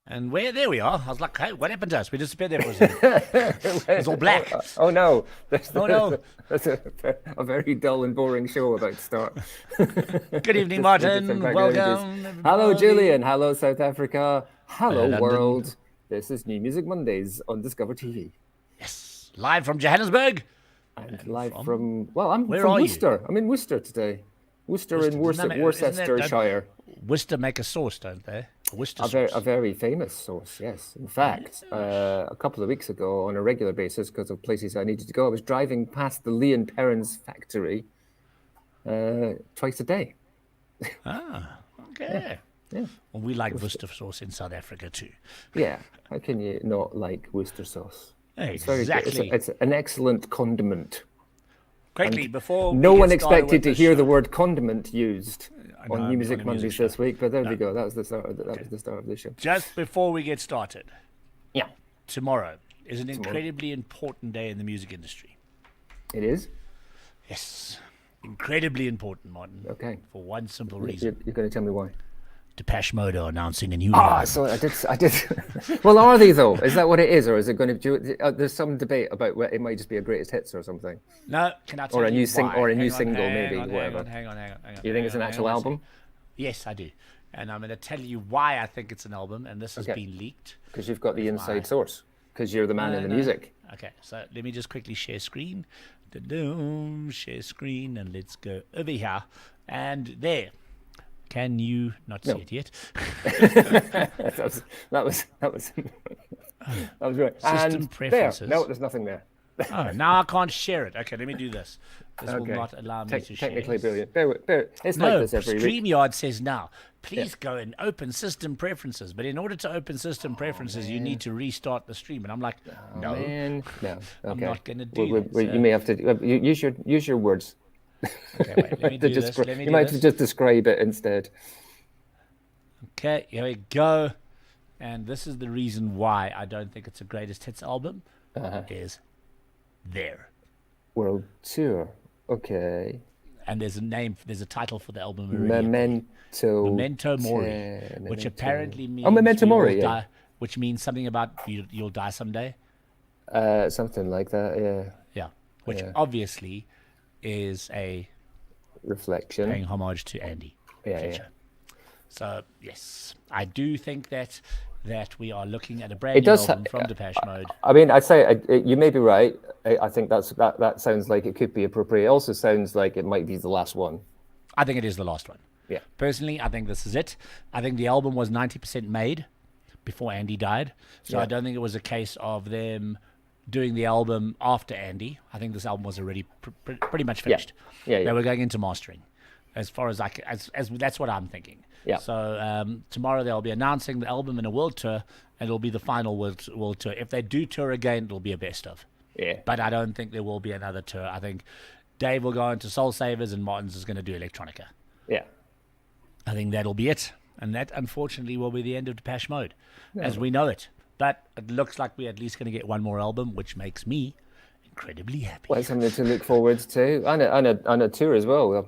And there we are. I was like, hey, what happened to us? We disappeared there for a second. It's all black. Oh no! Oh no. That's a very dull and boring show about to start. Good evening, Just some Martin. background images. Welcome, Hello, everybody. Julian. Hello, South Africa. Hello, London. world. This is New Music Mondays on Discover TV. Yes. Live from Johannesburg. And live from I'm Where from are you? Worcester. I'm in Worcester today. Worcester in Worcestershire. Worcester make a sauce, don't they? Worcester A very famous sauce, yes. In fact, a couple of weeks ago, on a regular basis, because of places I needed to go, I was driving past the Lee and Perrins factory twice a day. Ah, okay. Yeah. Well, we like Worcester sauce in South Africa too. Yeah. How can you not like Worcester sauce? It's very good. Exactly. It's an excellent condiment. Quickly, before No we one get started expected with to the hear show- the word condiment used know, on New Music on a music Mondays show. this week, but there we go. That was the start. That was the start of the show. Just before we get started, Yeah, tomorrow is an incredibly important day in the music industry. it is. Yes. Incredibly important, Martin. Okay. For one simple reason. You're going to tell me why? Depeche Mode are announcing a new Ah, album. so I did. Well, are they though? Is that what it is, or is it going to? There's some debate about it might just be a greatest hits or something, No, can I tell or a you new why? or a new Hang on, single, hang maybe, on, whatever. Hang on. You think it's an actual album? Yes, I do. And I'm going to tell you why I think it's an album, and this has Okay. been leaked. Because you've got the inside source. Because you're the man in the music. Okay, so let me just quickly share screen. Share screen, and let's go over here. And there. Can you not see it yet? that was right. System And preferences. there. No, there's nothing there. Oh, now I can't share it. Okay, let me do this. This will Okay. not allow me to share. Technically brilliant. It's No, like this every week. StreamYard says now, please go and open system preferences. But in order to open system preferences, you need to restart the stream. And I'm like, no, Man. No. Okay. not gonna do that, You may have to use your words. okay, wait, let me do this. Let me You do might have this. to just describe it instead. Okay, here we go. And this is the reason why I don't think it's a greatest hits album. Is there. World tour. Okay. And there's a title for the album already. Memento Mori, which Memento- apparently means Memento we will Mori, yeah. die, which means something about you'll die someday. Something like that, yeah. Yeah, which obviously is a Reflection. paying homage to Andy. Yeah, Fletcher. So yes, I do think that we are looking at a brand It new does album from Depeche Mode. I mean, I'd say you may be right. I think that sounds like it could be appropriate. It also sounds like it might be the last one. I think it is the last one. Yeah. Personally, I think this is it. I think the album was 90% made before Andy died. So I don't think it was a case of them doing the album after Andy. I think this album was already pretty much finished. Yeah. They were going into mastering. As far as as that's what I'm thinking. Yeah. So tomorrow they'll be announcing the album in a world tour, and it'll be the final world tour. If they do tour again, it'll be a best of. Yeah. But I don't think there will be another tour. I think Dave will go into Soul Savers, and Martin's is going to do electronica. Yeah. I think that'll be it. And that, unfortunately, will be the end of Depeche Mode as we know it. But it looks like we're at least going to get one more album, which makes me incredibly happy. Well, something to look forward to, and a tour as well.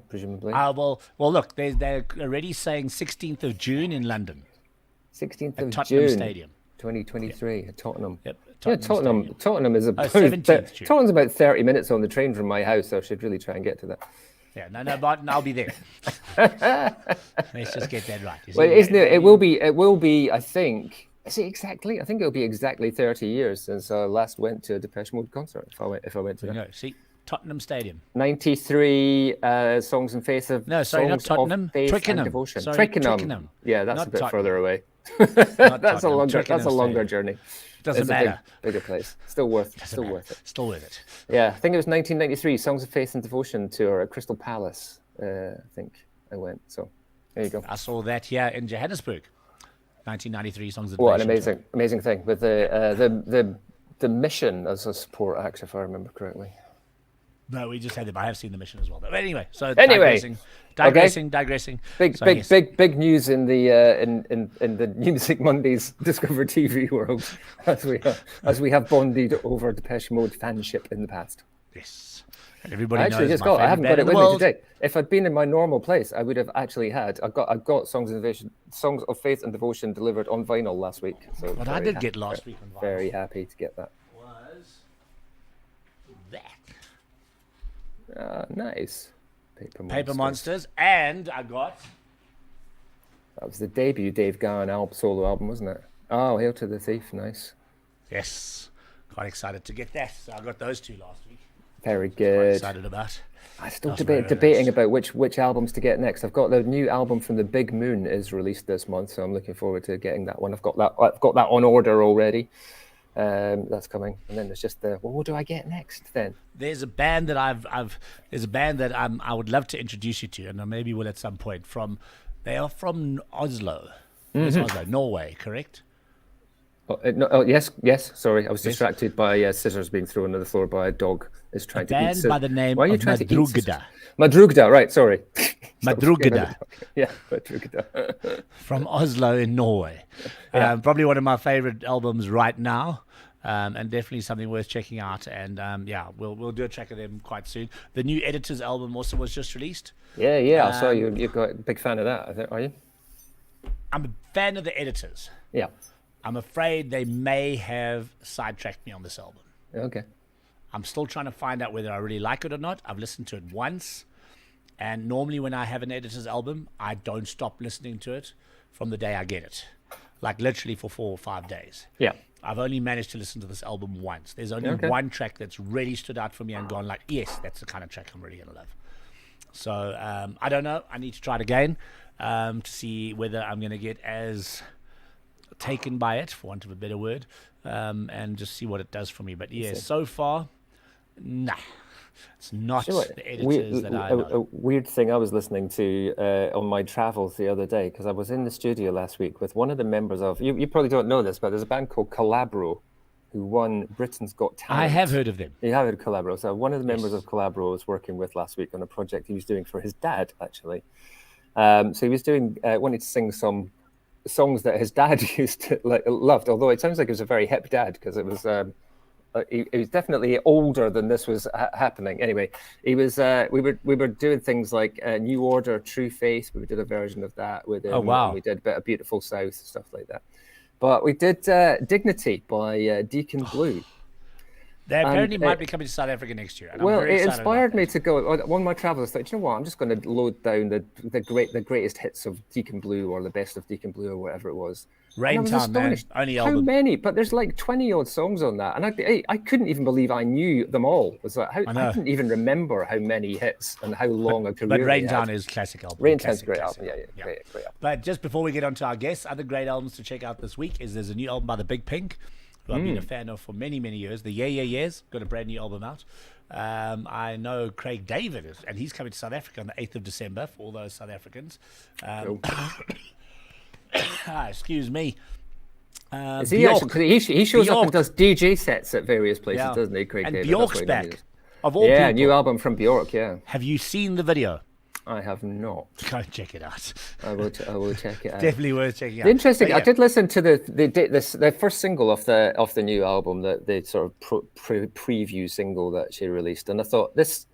Presumably. Well, look, they're already saying 16th of June in London, 16th at of Tottenham June, Stadium. 2023 at Tottenham. Yep, Yeah, Stadium. Tottenham is 17th June. Tottenham's about 30 minutes on the train from my house, so I should really try and get to that. Yeah, no, Martin, I'll be there. Let's just get that right. Well, isn't it? It will be. I think. Is it exactly? I think it'll be exactly 30 years since I last went to a Depeche Mode concert. If I went to that. No, see, Tottenham Stadium. 93 songs in face of. No, sorry, not songs of Tottenham. faith and Twickenham. devotion. Sorry, Twickenham. Twickenham. Yeah, that's Not a bit Tottenham. further away. Not That's a Tottenham, longer. Twickenham That's a longer Stadium. journey. Doesn't It's matter. a bigger place. Still worth it. Still with it. Yeah, I think it was 1993 Songs of Faith and Devotion tour at Crystal Palace. I think I went. So there you go. I saw that here in Johannesburg. 1993 Songs of What an Devotion tour. amazing thing with the Mission as a support act, if I remember correctly. No, we just had them. I have seen the Mission as well. But anyway, so Anyway, digressing. So, yes. Big news in the in the New Music Mondays Discover TV world as we have bonded over Depeche Mode fanship in the past. Yes. Everybody I actually knows just my I haven't favorite got it band in with the me world. today. If I'd been in my normal place, I would have actually had. I've got Songs of Faith and Devotion delivered on vinyl last week. So What I did get last week on vinyl very happy to get that. was that. Nice. Paper Monsters, and I got... That was the debut Dave Gahan solo album, wasn't it? Oh, Hail to the Thief, nice. Yes, quite excited to get that. So I got those two last week. Very Quite good. excited about. I still very debating nice. about which albums to get next. I've got the new album from the Big Moon is released this month, so I'm looking forward to getting that one. I've got that on order already. That's coming, and then there's just what do I get next then? There's a band that I would love to introduce you to, and I maybe will at some point. They are from Oslo. It's Oslo, Norway, correct? Yes. Sorry, I was distracted by scissors being thrown on the floor by a dog. Is trying to eat. Band by the name Why are you of trying to eat Madrugada. Madrugada, right? Sorry. Madrugada. Yeah, Madrugada. From Oslo in Norway. Yeah. Probably one of my favorite albums right now. And definitely something worth checking out. And we'll do a track of them quite soon. The new Editors album also was just released. Yeah. I saw you've got a big fan of that, I think, are you? I'm a fan of the Editors. Yeah. I'm afraid they may have sidetracked me on this album. Okay. I'm still trying to find out whether I really like it or not. I've listened to it once. And normally when I have an Editors album, I don't stop listening to it from the day I get it. Like literally for 4 or 5 days. Yeah. I've only managed to listen to this album once. There's only one track that's really stood out for me and gone like, yes, that's the kind of track I'm really going to love. So I don't know. I need to try it again to see whether I'm going to get as taken by it, for want of a better word, and just see what it does for me. But yeah, so far, nah. It's not the Editors that I know. A weird thing I was listening to on my travels the other day, because I was in the studio last week with one of the members of, you probably don't know this, but there's a band called Calabro who won Britain's Got Talent. I have heard of them. You have heard of Calabro. So one of the members of Calabro was working with last week on a project he was doing for his dad, actually. So he was doing, wanted to sing some songs that his dad used to loved, although it sounds like it was a very hip dad, because it was... he was definitely older than this was happening. Anyway, he was. We were doing things like New Order, True Faith. We did a version of that with him. Oh wow! We did a bit of Beautiful South, stuff like that. But we did Dignity by Deacon Blue. They apparently might be coming to South Africa next year. And well, I'm very it excited inspired me to go. On one of my travels, I thought, you know what? I'm just going to load down the greatest hits of Deacon Blue, or the best of Deacon Blue, or whatever it was. Rain Time, man. Only how album. many? But there's like 20 odd songs on that, and I couldn't even believe I knew them all. It's like I didn't even remember how many hits and how long a career. But Rain Time is classic album. Rain Time's a great album. Yeah. Great album. But just before we get on to our guests, other great albums to check out this week is there's a new album by the Big Pink, who I've been a fan of for many, many years. The Yeah Yeahs got a brand new album out. I know Craig David is, and he's coming to South Africa on the 8th of December for all those South Africans. Excuse me. Is he actually, he shows up and does DJ sets at various places, doesn't he, Craig and David? Bjork's back. Of all people. New album from Bjork, yeah. Have you seen the video? I have not. Go and check it out. I will check it out. Definitely worth checking out. Interesting. I did listen to the first single of the new album, the sort of preview single that she released, and I thought this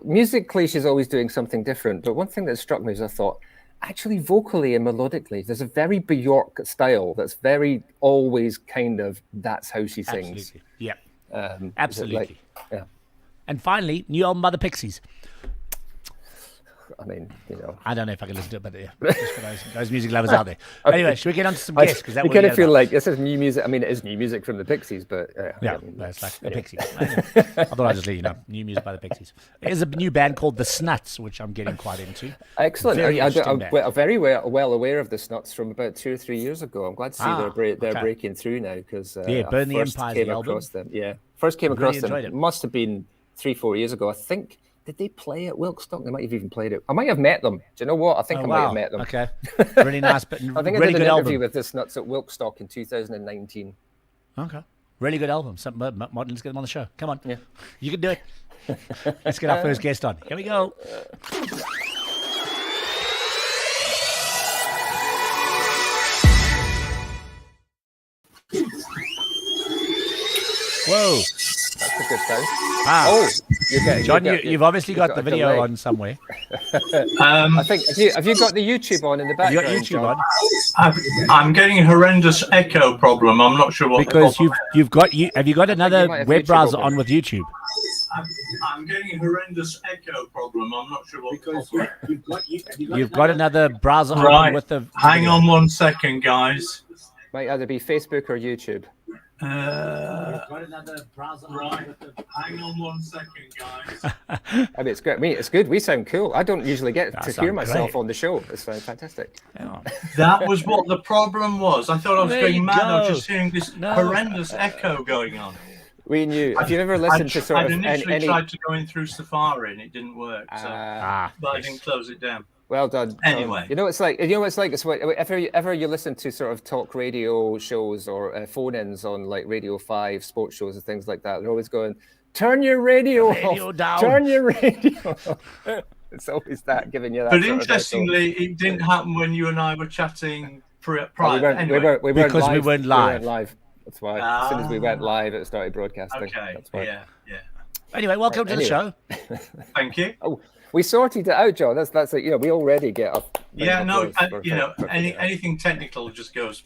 musically she's always doing something different. But one thing that struck me is I thought, actually, vocally and melodically, there's a very Bjork style that's very always kind of that's how she sings. Absolutely. Yeah. Absolutely. Yeah. And finally, new album by the Pixies. I mean, I don't know if I can listen to it, but just for those music lovers out there. Anyway, should we get on to some guests? Because that you kind of feel like this is new music. I mean, it is new music from the Pixies, but that's like the Pixies. I thought I'd just let you know, new music by the Pixies. There's a new band called the Snuts, which I'm getting quite into. Excellent. I'm very well aware of the Snuts from about 2 or 3 years ago. I'm glad to see they're breaking through now, because Burn the Empire came across them. Yeah, first came across them. It must have been 3-4 years ago, I think. Did they play at Wilkstock? They might have even played it. I might have met them. Do you know what? I think I might have met them. Okay. Really nice, but I think really I did good an interview album. with this Nuts at Wilkstock in 2019. Okay. Really good album. Martin, let's get them on the show. Come on. Yeah. You can do it. Let's get our first guest on. Here we go. Whoa. That's a good sound. Ah. Oh, John, you've obviously got the video delay on somewhere. I think have you got the YouTube on in the You background? got YouTube John? on I'm getting a horrendous echo problem. I'm not sure what because the have you got another might have web YouTube browser open. on with YouTube? I'm getting a horrendous echo problem. I'm not sure what You've got another browser on Right. with the Hang video. on 1 second, guys. Might either be Facebook or YouTube. Got another browser Right. Hang on 1 second, guys. I mean, it's great. I mean, it's good. We sound cool. I don't usually get to sound hear myself great. on the show. It's fantastic. Yeah. That was what the problem was. I thought I was There you going mad. I was go. just hearing this No. horrendous echo going on. We knew. If you've ever listened to sort I'd of initially any, tried to go in through Safari and it didn't work. So, but I didn't close it down. well done. Anyway. You know what it's like. You know what it's like. It's what if ever you listen to sort of talk radio shows or phone-ins on like Radio 5 sports shows and things like that. They're always going, "Turn your radio off. down." Turn your radio off." It's always that giving you that. But sort of interestingly, it didn't happen when you and I were chatting prior. echo. we weren't, Anyway. we weren't Because live. we weren't We live. weren't live. That's why. As soon as we went live, it started broadcasting. Okay. That's why. Yeah. Anyway, welcome to the show. Thank you. Oh, we sorted it out, John. That's it. You know, we already get up. Yeah. No. Anything technical just goes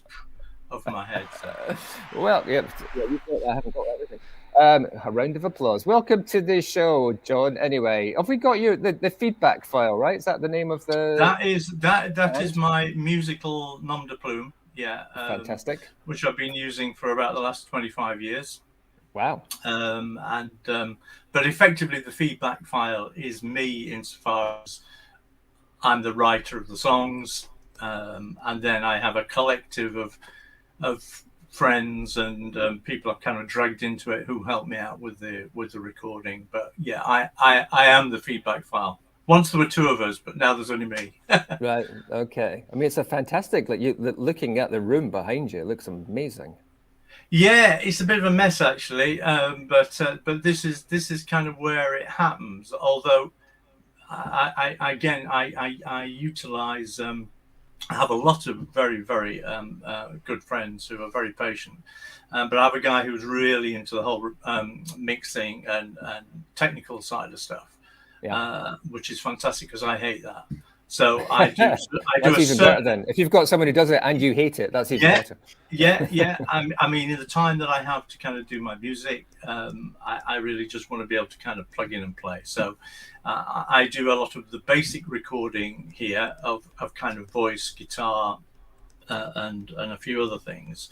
over my head. So. Well, yeah, you've got that. I haven't got everything. A round of applause. Welcome to the show, John. Anyway, have we got the feedback file, right? Is that the name of the? That is my musical nom de plume. Yeah. Fantastic. Which I've been using for about the last 25 years. Wow. But effectively, the feedback file is me insofar as I'm the writer of the songs, and then I have a collective of friends and people I've kind of dragged into it who help me out with the recording. But yeah, I am the feedback file. Once there were two of us, but now there's only me. Right. Okay. I mean, it's a fantastic. Like looking at the room behind you, it looks amazing. Yeah, it's a bit of a mess actually, but this is kind of where it happens. Although I utilize. I have a lot of very good friends who are very patient, but I have a guy who's really into the whole mixing and technical side of stuff, which is fantastic because I hate that. So I do. That's even better then. If you've got someone who does it and you hate it, that's even better. Yeah. I mean, in the time that I have to kind of do my music, I really just want to be able to kind of plug in and play. So I do a lot of the basic recording here of kind of voice, guitar, and a few other things.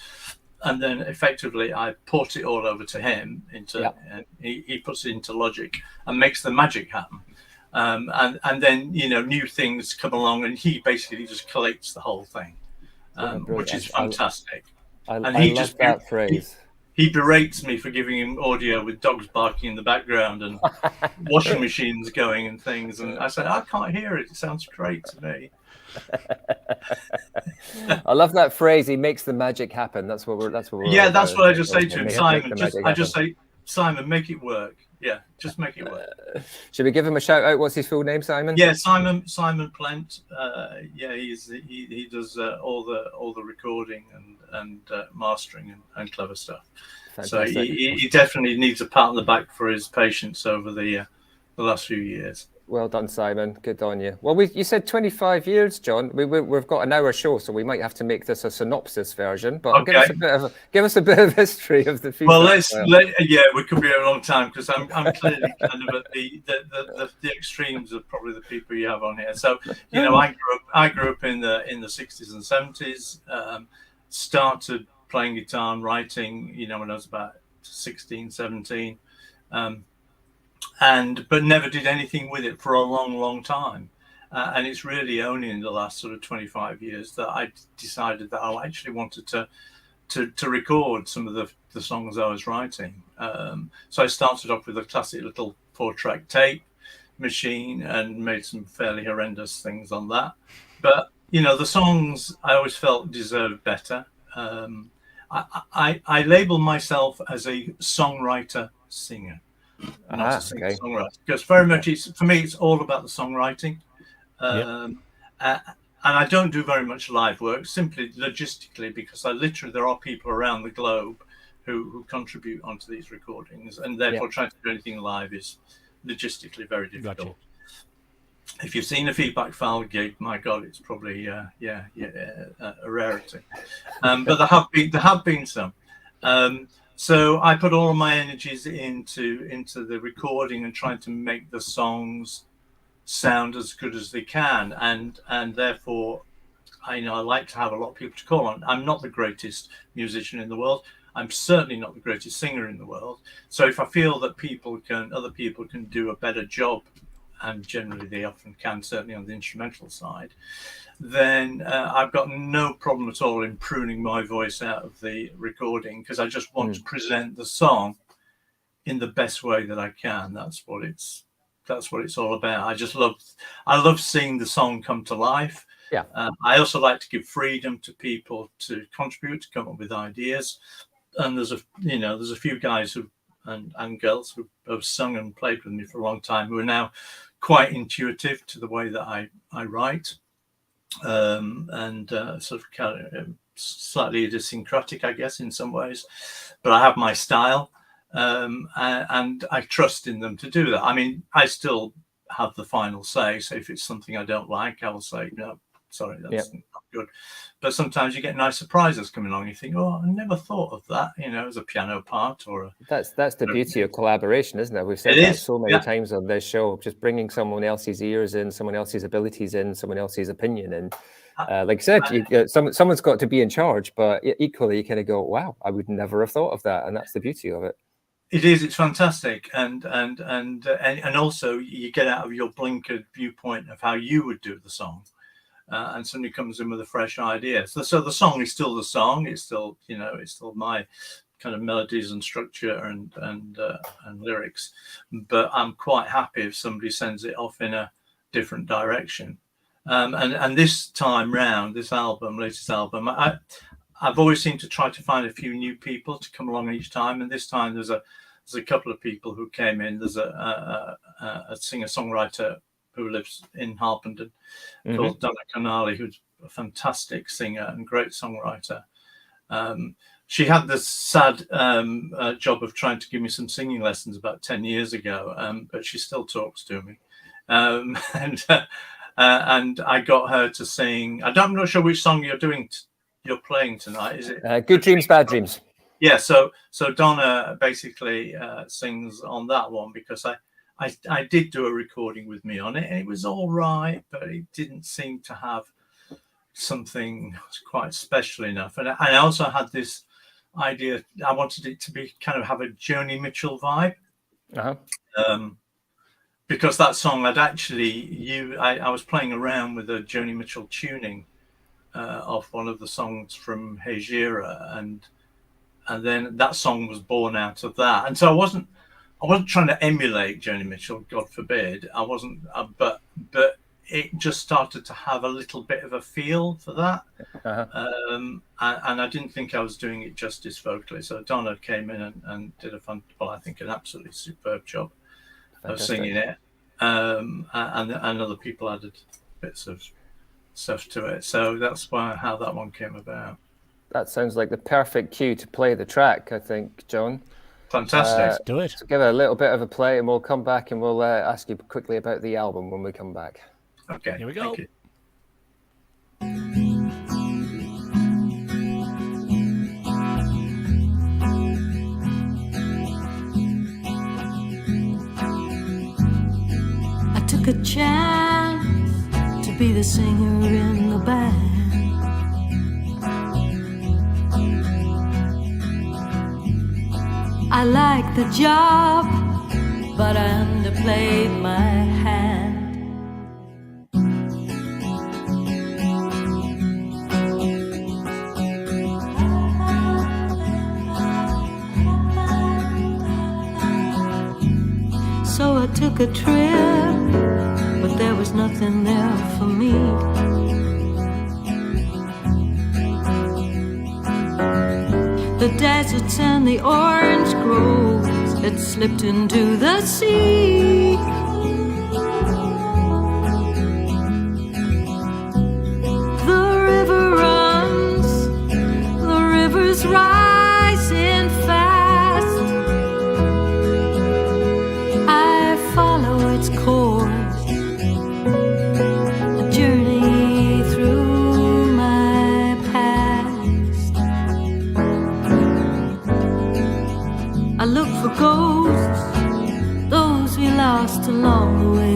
And then effectively I port it all over to him and he puts it into Logic and makes the magic happen. And then new things come along and he basically just collates the whole thing, which is fantastic. I love that phrase. He berates me for giving him audio with dogs barking in the background and washing machines going and things, and I said I can't hear it. It sounds great to me. I love that phrase. He makes the magic happen. That's what we're. Yeah, that's what I just say to him, Simon. I just say, Simon, make it work. Yeah, just make it work. Should we give him a shout out? What's his full name, Simon? Yeah, Simon Plent. He does all the recording and mastering and clever stuff. Fantastic. So he definitely needs a pat on the back for his patience over the last few years. Well done, Simon. Good on you. Well, you said 25 years, John. We've got an hour show, so we might have to make this a synopsis version. But okay. give us a bit of history of the feedback. Well, we could be here a long time because I'm clearly kind of at the extremes of probably the people you have on here. So I grew up in the 60s and 70s. Started playing guitar and writing, when I was about 16, 17. But never did anything with it for a long time. And it's really only in the last sort of 25 years that I decided that I actually wanted to record some of the songs I was writing. So I started off with a classic little 4-track tape machine and made some fairly horrendous things on that. But, the songs I always felt deserved better. I label myself as a songwriter-singer. Not a singer-songwriter, because very much for me it's all about the songwriting, and I don't do very much live work simply logistically because there are people around the globe who contribute onto these recordings, and therefore trying to do anything live is logistically very difficult. Gotcha. If you've seen a feedback file gig, my God, it's probably a rarity. But there have been some. So I put all of my energies into the recording and trying to make the songs sound as good as they can, and therefore, I like to have a lot of people to call on. I'm not the greatest musician in the world. I'm certainly not the greatest singer in the world. So if I feel that other people can do a better job, and generally they often can, certainly on the instrumental side, then I've got no problem at all in pruning my voice out of the recording, because I just want to present the song in the best way that I can. That's what it's all about. I love seeing the song come to life. Yeah. I also like to give freedom to people to contribute, to come up with ideas. And there's a few guys and girls who have sung and played with me for a long time who are now quite intuitive to the way that I write, and sort of kind of slightly idiosyncratic, I guess, in some ways. But I have my style, and I trust in them to do that. I mean, I still have the final say. So if it's something I don't like, I will say, no, sorry, that's not good. But sometimes you get nice surprises coming along. You think, oh, I never thought of that, as a piano part or a... That's the beauty of collaboration, isn't it? We've said that so many times on this show, just bringing someone else's ears in, someone else's abilities in, someone else's opinion in. Like I said, someone's got to be in charge, but equally you kind of go, wow, I would never have thought of that. And that's the beauty of it. It is. It's fantastic, and also you get out of your blinkered viewpoint of how you would do the song, and somebody comes in with a fresh idea. So the song is still the song. It's still it's still my kind of melodies and structure and lyrics. But I'm quite happy if somebody sends it off in a different direction. And this time round, this latest album, I've always seemed to try to find a few new people to come along each time, and this time there's a couple of people who came in. There's a singer-songwriter who lives in Harpenden called Donna Canali, who's a fantastic singer and great songwriter. She had this sad job of trying to give me some singing lessons about 10 years ago, but she still talks to me. And I got her to sing. I'm not sure which song you're playing tonight. Is it Good Dreams, Bad Dreams? Yeah, so Donna basically sings on that one, because I did do a recording with me on it, and it was all right, but it didn't seem to have something quite special enough. And I also had this idea, I wanted it to be kind of have a Joni Mitchell vibe, because that song I'd actually I was playing around with a Joni Mitchell tuning of one of the songs from Hejira, and then that song was born out of that. And so I wasn't trying to emulate Joni Mitchell, God forbid. I wasn't, but it just started to have a little bit of a feel for that. And I didn't think I was doing it justice vocally. So Donna came in and did I think an absolutely superb job of singing it. And other people added bits of stuff to it. So that's how that one came about. That sounds like the perfect cue to play the track, I think, John. Fantastic. Let's do it. So give it a little bit of a play, and we'll come back and we'll ask you quickly about the album when we come back. Okay. Here we go. Thank you. I took a chance to be the singer in the band. I liked the job, but I underplayed my hand. So I took a trip, but there was nothing there for me. The deserts and the orange groves had slipped into the sea. The river runs, the river's rising fast. I follow ghosts, those we lost along the way.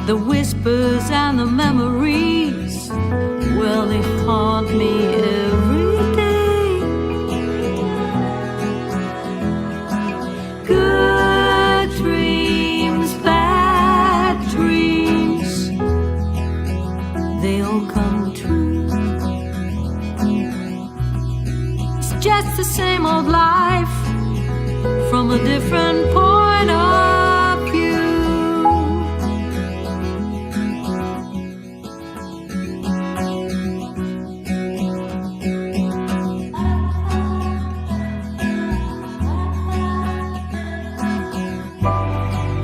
The whispers and the memories, well, they haunt me every day. Good dreams, bad dreams, they all come true. It's just the same old life from a different point of view.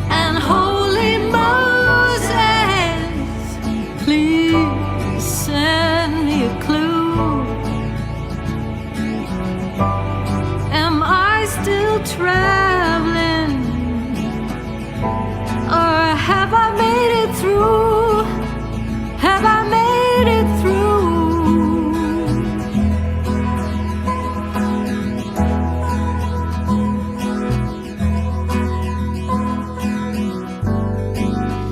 And holy Moses, please send me a clue. Am I still traveling, or have I made it through? Have I made it through?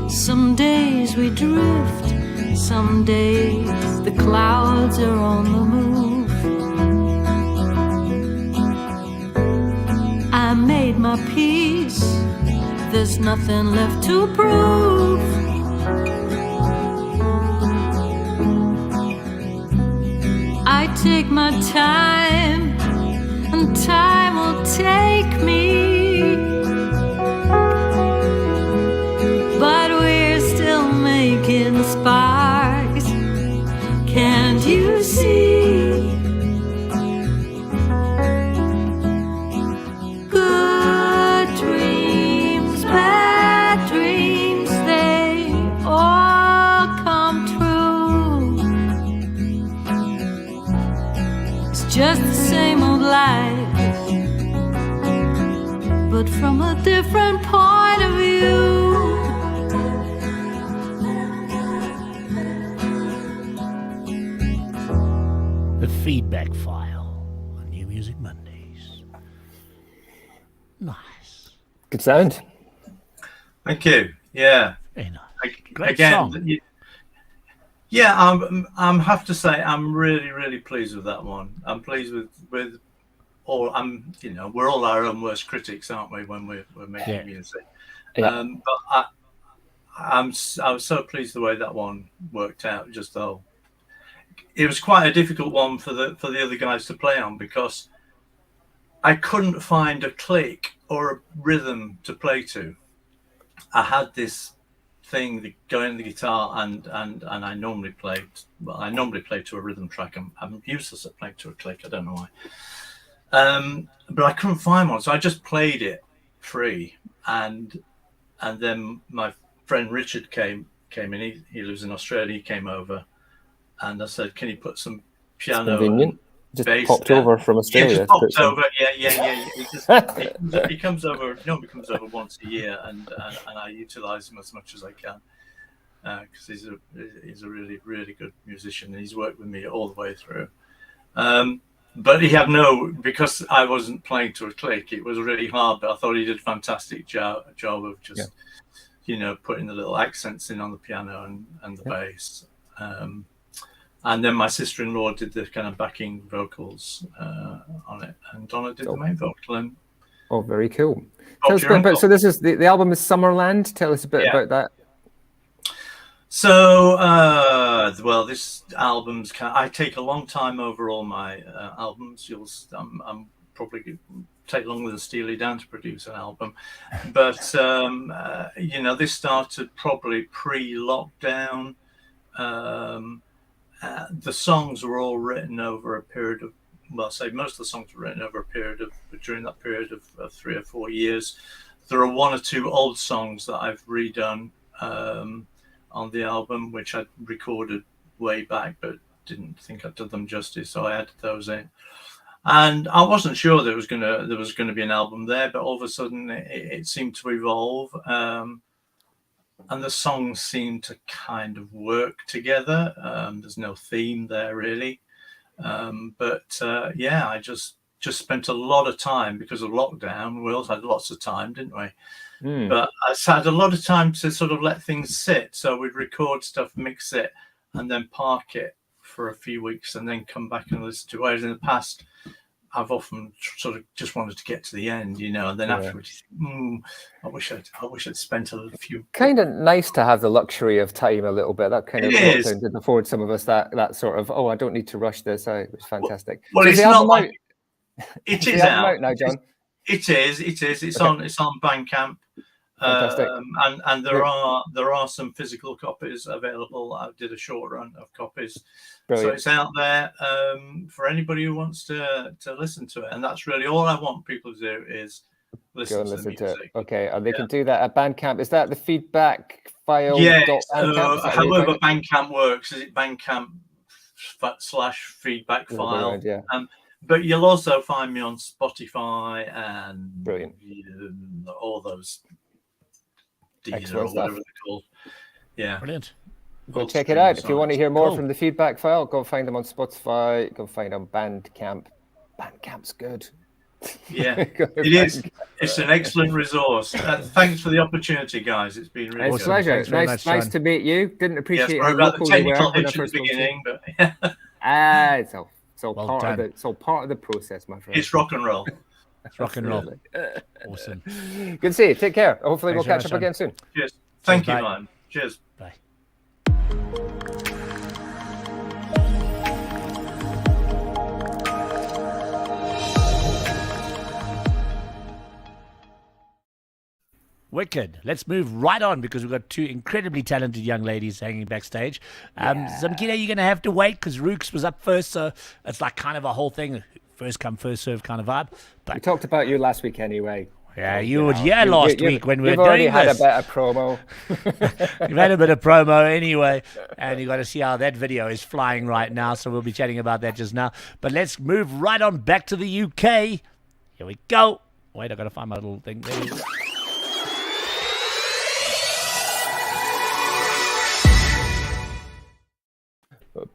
Some days we drift, some days the clouds are on the move. I made my peace, there's nothing left to prove. I take my time, and time will take me, but we're still making sparks. Can't you see? Good dreams, bad dreams, they all come true. It's just the same old life, but from a different point of view. The feedback file on New Music Mondays. Nice. Good sound. Thank you. Yeah. Very nice. Great Again, song. yeah, I'm have to say I'm really pleased with that one. I'm pleased with all. We're all our own worst critics, aren't we, when we're making music? Yeah. But I was so pleased the way that one worked out. Just though it was quite a difficult one for the other guys to play on, because I couldn't find a click or a rhythm to play to. I had this thing going in the guitar, and I normally play to a rhythm track. I'm useless at playing to a click. I don't know why. But I couldn't find one, so I just played it free. And then my friend Richard came in. He lives in Australia. He came over, and I said, "Can you put some piano?" Convenient. Just bass popped down? over from Australia. He just popped over. Yeah. He comes over. He comes over once a year, and I utilize him as much as I can, because he's a really good musician, and he's worked with me all the way through. But he had because I wasn't playing to a click, it was really hard. But I thought he did a fantastic job of just putting the little accents in on the piano and the bass. And then my sister-in-law did the kind of backing vocals on it, and Donna did the main vocal. And very cool. Tell us a bit about. So this is the album is Summerland. Tell us a bit about that. So, this album's I take a long time over all my albums. I'm probably take longer than Steely Dan to produce an album, but this started probably pre-lockdown. The songs were all written over a period of, most of the songs were written over a period of, during that period of 3 or 4 years. There are 1 or 2 old songs that I've redone on the album, which I'd recorded way back, but didn't think I'd done them justice, so I added those in. And I wasn't sure there was gonna be an album there, but all of a sudden it seemed to evolve. And the songs seem to kind of work together. There's no theme there really. Yeah, I just spent a lot of time because of lockdown. We also had lots of time, didn't we? But I had a lot of time to sort of let things sit. So we'd record stuff, mix it, and then park it for a few weeks, and then come back and listen to it. Whereas in the past, I've often sort of just wanted to get to the end, and then afterwards, you think, I wish I'd spent a few. Kind of nice to have the luxury of time a little bit. That kind of lockdown did afford some of us that sort of, I don't need to rush this out. It was fantastic. Well, it's not like it is out now, John. It is. It's on Bandcamp. And there are some physical copies available. I did a short run of copies. Brilliant. So it's out there for anybody who wants to listen to it. And that's really all I want people to do is listen to the music. Okay, and they can do that at Bandcamp. Is that the feedback file? Yeah, however Bandcamp works. Is it Bandcamp /feedback file? Yeah. But you'll also find me on Spotify and brilliant all those. Excellent stuff. They're called. Yeah, brilliant. Go check it out. If you want to hear more from the feedback file, go find them on Spotify. Go find them on Bandcamp. Bandcamp's good. Yeah, it is. It's an excellent resource. Thanks for the opportunity, guys. It's been really a pleasure. Nice to meet you. Didn't appreciate how about the technical hitch at the beginning, but it's all part of the process, my friend. It's rock and roll. It's rock and roll. Awesome. Good to see you. Take care. Hopefully we'll catch up again soon. Cheers. Thank you, man. Cheers. Bye. Wicked. Let's move right on because we've got two incredibly talented young ladies hanging backstage. Zimkitha, you're going to have to wait because Rookes was up first, so it's like kind of a whole thing. First come, first serve kind of vibe. But we talked about you last week anyway. Yeah, you were last week when we were doing this. You've already had a better promo. You've had a bit of promo anyway, and you got to see how that video is flying right now, so we'll be chatting about that just now. But let's move right on back to the UK. Here we go. Wait, I got to find my little thing. There we go.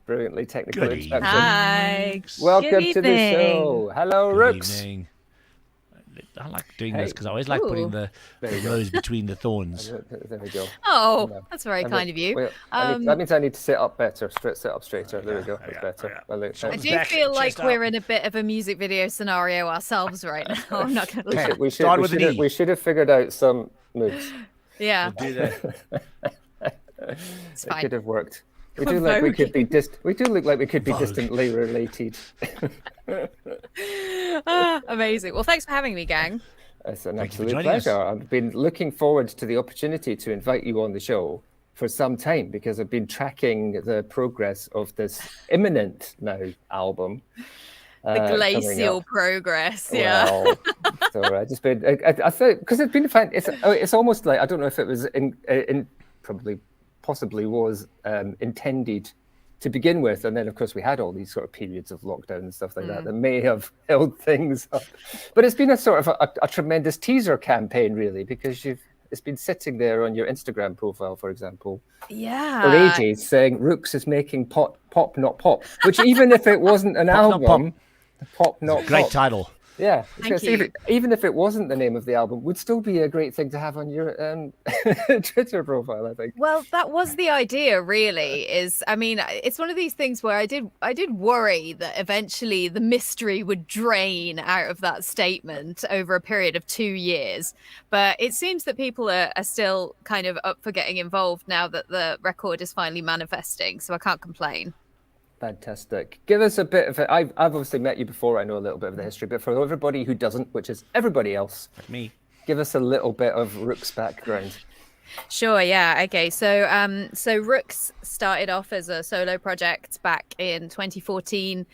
Brilliantly technical introduction. Hi. Welcome to the show. Hello, Rookes. Evening. I like doing this because I always like putting the rose between the thorns. There we go. Oh, that's very kind of you. Well, that means I need to sit up better, sit up straighter. There we go. That's better. I do feel like we're in a bit of a music video scenario ourselves right now. I'm not going to lie. We should have figured out some moves. Yeah. We'll do that. It could have worked. We do look like we could be distantly related. Amazing. Well, thanks for having me, gang. It's an absolute pleasure. I've been looking forward to the opportunity to invite you on the show for some time because I've been tracking the progress of this imminent now album. The glacial progress, yeah. Well, so I just been. I thought because it's been fun. It's almost like I don't know if it was possibly was intended to begin with, and then of course we had all these sort of periods of lockdown and stuff like that may have held things up. But it's been a sort of a tremendous teaser campaign, really, because it's been sitting there on your Instagram profile, for example, for ages, saying Rookes is making pop not pop, which even if it wasn't an album, pop not pop. Great title. Yeah, you. Even if it wasn't the name of the album, would still be a great thing to have on your Twitter profile, I think. Well, that was the idea, really. It's one of these things where I did worry that eventually the mystery would drain out of that statement over a period of 2 years. But it seems that people are still kind of up for getting involved now that the record is finally manifesting, so I can't complain. Fantastic. Give us a bit of it. I've obviously met you before. I know a little bit of the history, but for everybody who doesn't, which is everybody else, like me, give us a little bit of Rookes' background. Sure. Yeah. Okay. So Rookes started off as a solo project back in 2014.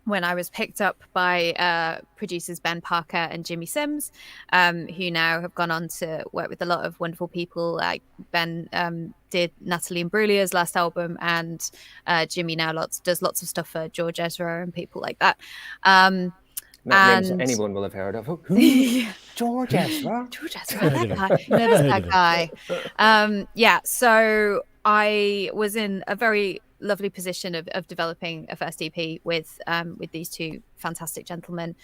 When I was picked up by producers Ben Parker and Jimmy Sims, who now have gone on to work with a lot of wonderful people. Like Ben did Natalie Imbruglia's last album, and Jimmy now does lots of stuff for George Ezra and people like that. Names that anyone will have heard of. Who? George Ezra? George Ezra, that guy. So I was in a very lovely position of developing a first EP with these two fantastic gentlemen,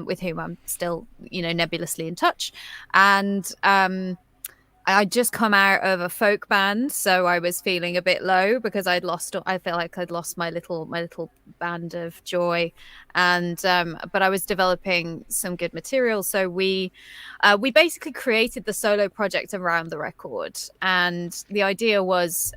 with whom I'm still, nebulously in touch. And I'd just come out of a folk band, so I was feeling a bit low because I felt like I'd lost my little band of joy, and but I was developing some good material. So we basically created the solo project around the record, and the idea was,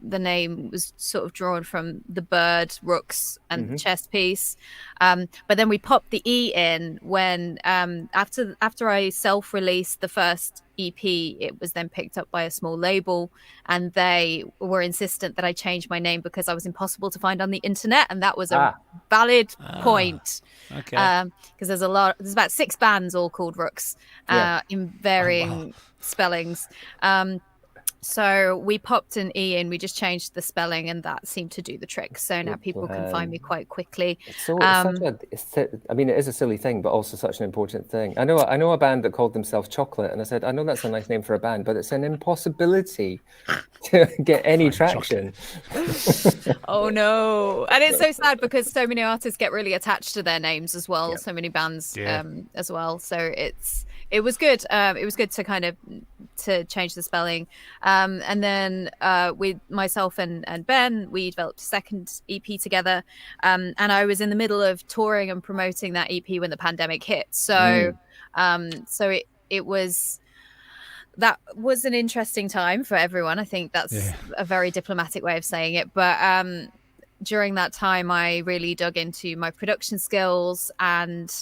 the name was sort of drawn from the bird Rookes and the chess piece, but then we popped the E in when after I self-released the first EP. It was then picked up by a small label, and they were insistent that I change my name because I was impossible to find on the internet, and that was a valid point. Okay. Because there's about 6 bands all called Rookes, in varying spellings. So we popped an E in, we just changed the spelling, and that seemed to do the trick. So now people can find me quite quickly. It is a silly thing, but also such an important thing. I know a band that called themselves Chocolate, and I said, I know that's a nice name for a band, but it's an impossibility to get any traction. Oh no. And it's so sad because so many artists get really attached to their names as well. So many bands as well. So it was good. It was good to kind of to change the spelling. And then with myself and Ben, we developed a second EP together. And I was in the middle of touring and promoting that EP when the pandemic hit. So that was an interesting time for everyone. I think that's a very diplomatic way of saying it. But during that time, I really dug into my production skills, and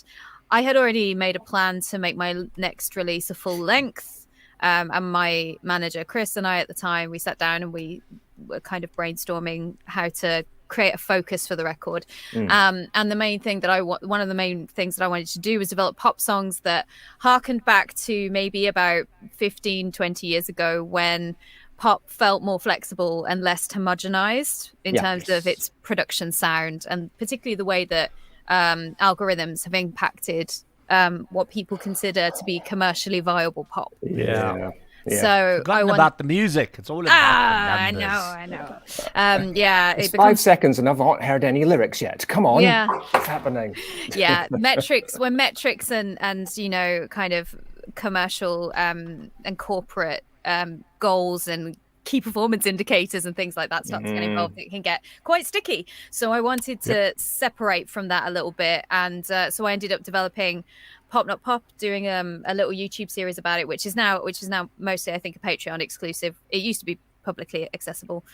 I had already made a plan to make my next release a full length. And my manager, Chris, and I at the time, we sat down and we were kind of brainstorming how to create a focus for the record. And the main thing that one of the main things that I wanted to do was develop pop songs that harkened back to maybe about 15-20 years ago, when pop felt more flexible and less homogenized in terms of its production sound, and particularly the way that algorithms have impacted what people consider to be commercially viable pop. So Forgotten about the music. It's all about the numbers. I know. It's 5 seconds and I've not heard any lyrics yet. Come on. What's happening? Metrics and kind of commercial and corporate goals and key performance indicators and things like that start to get involved. It can get quite sticky. So I wanted to separate from that a little bit, and so I ended up developing Pop Not Pop, doing a little YouTube series about it, which is now mostly, I think, a Patreon exclusive. It used to be publicly accessible,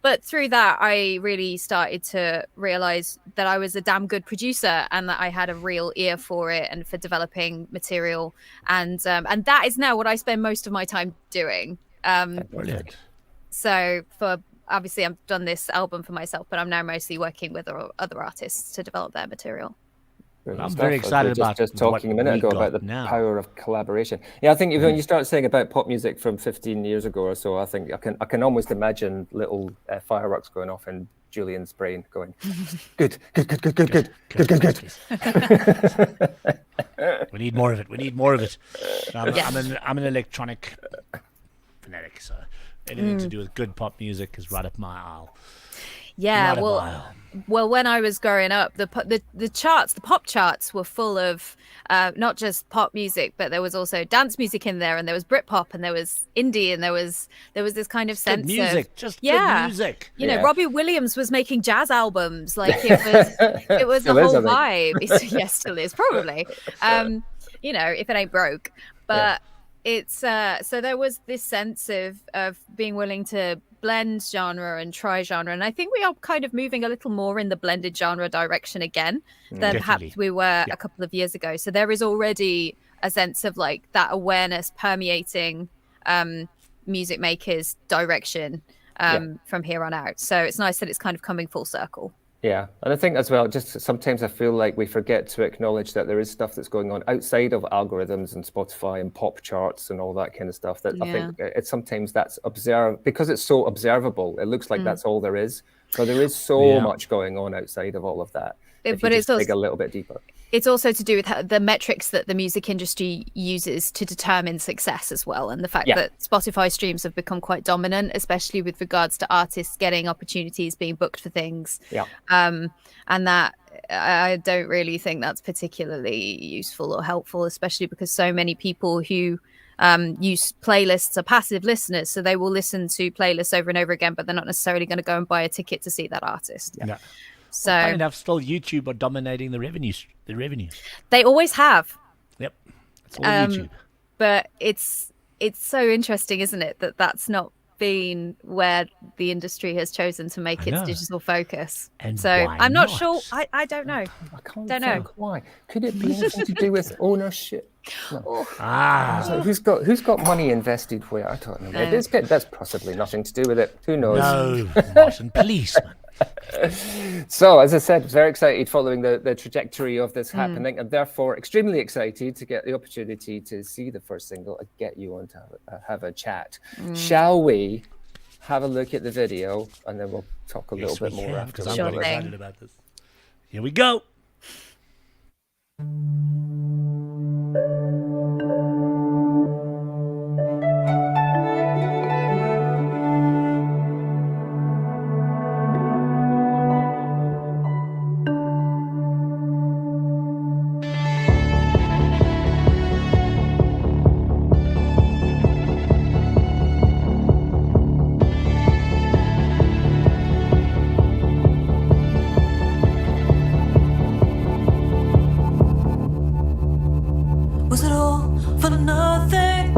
but through that I really started to realize that I was a damn good producer, and that I had a real ear for it and for developing material, and that is now what I spend most of my time doing. Brilliant. So obviously I've done this album for myself, but I'm now mostly working with other artists to develop their material. I'm very excited about just talking a minute ago about the power of collaboration. I think when you start saying about pop music from 15 years ago or so, I think I can almost imagine little fireworks going off in Julian's brain, going, good. We need more of it. I'm an electronic fanatic, so anything to do with good pop music is right up my aisle. Well, when I was growing up, the pop charts were full of not just pop music, but there was also dance music in there, and there was Britpop, and there was indie, and there was this kind of sense good music, of good music. Robbie Williams was making jazz albums, like it was a whole vibe. Yes, still is probably. If it ain't broke, but it's so there was this sense of being willing to blend genre and try genre, and I think we are kind of moving a little more in the blended genre direction again than perhaps we were a couple of years ago. So there is already a sense of like that awareness permeating music makers' direction from here on out. So it's nice that it's kind of coming full circle. Yeah, and I think as well, just sometimes I feel like we forget to acknowledge that there is stuff that's going on outside of algorithms and Spotify and pop charts and all that kind of stuff that I think it's sometimes that's because it's so observable. It looks like that's all there is. So there is so much going on outside of all of that. But it's also dig a little bit deeper. it's also to do with the metrics that the music industry uses to determine success as well, and the fact that Spotify streams have become quite dominant, especially with regards to artists getting opportunities, being booked for things. And that I don't really think that's particularly useful or helpful, especially because so many people who use playlists are passive listeners, so they will listen to playlists over and over again, but they're not necessarily going to go and buy a ticket to see that artist. So funny enough, still YouTube are dominating the revenues. They always have. Yep, it's all YouTube. But it's so interesting, isn't it, that that's not been where the industry has chosen to make its digital focus. And so why I'm not not? sure. I don't know. I can't Don't think know. why. Could it be anything to do with ownership? No. Ah, So who's got money invested where? I don't know. That's possibly nothing to do with it. Who knows? no, Martin, policeman. So, as I said, very excited following the trajectory of this happening, and therefore extremely excited to get the opportunity to see the first single and get you on to have a chat. Shall we have a look at the video, and then we'll talk a little bit more after. Because I'm Sure very thing. excited about this. Here we go. Was it all for nothing?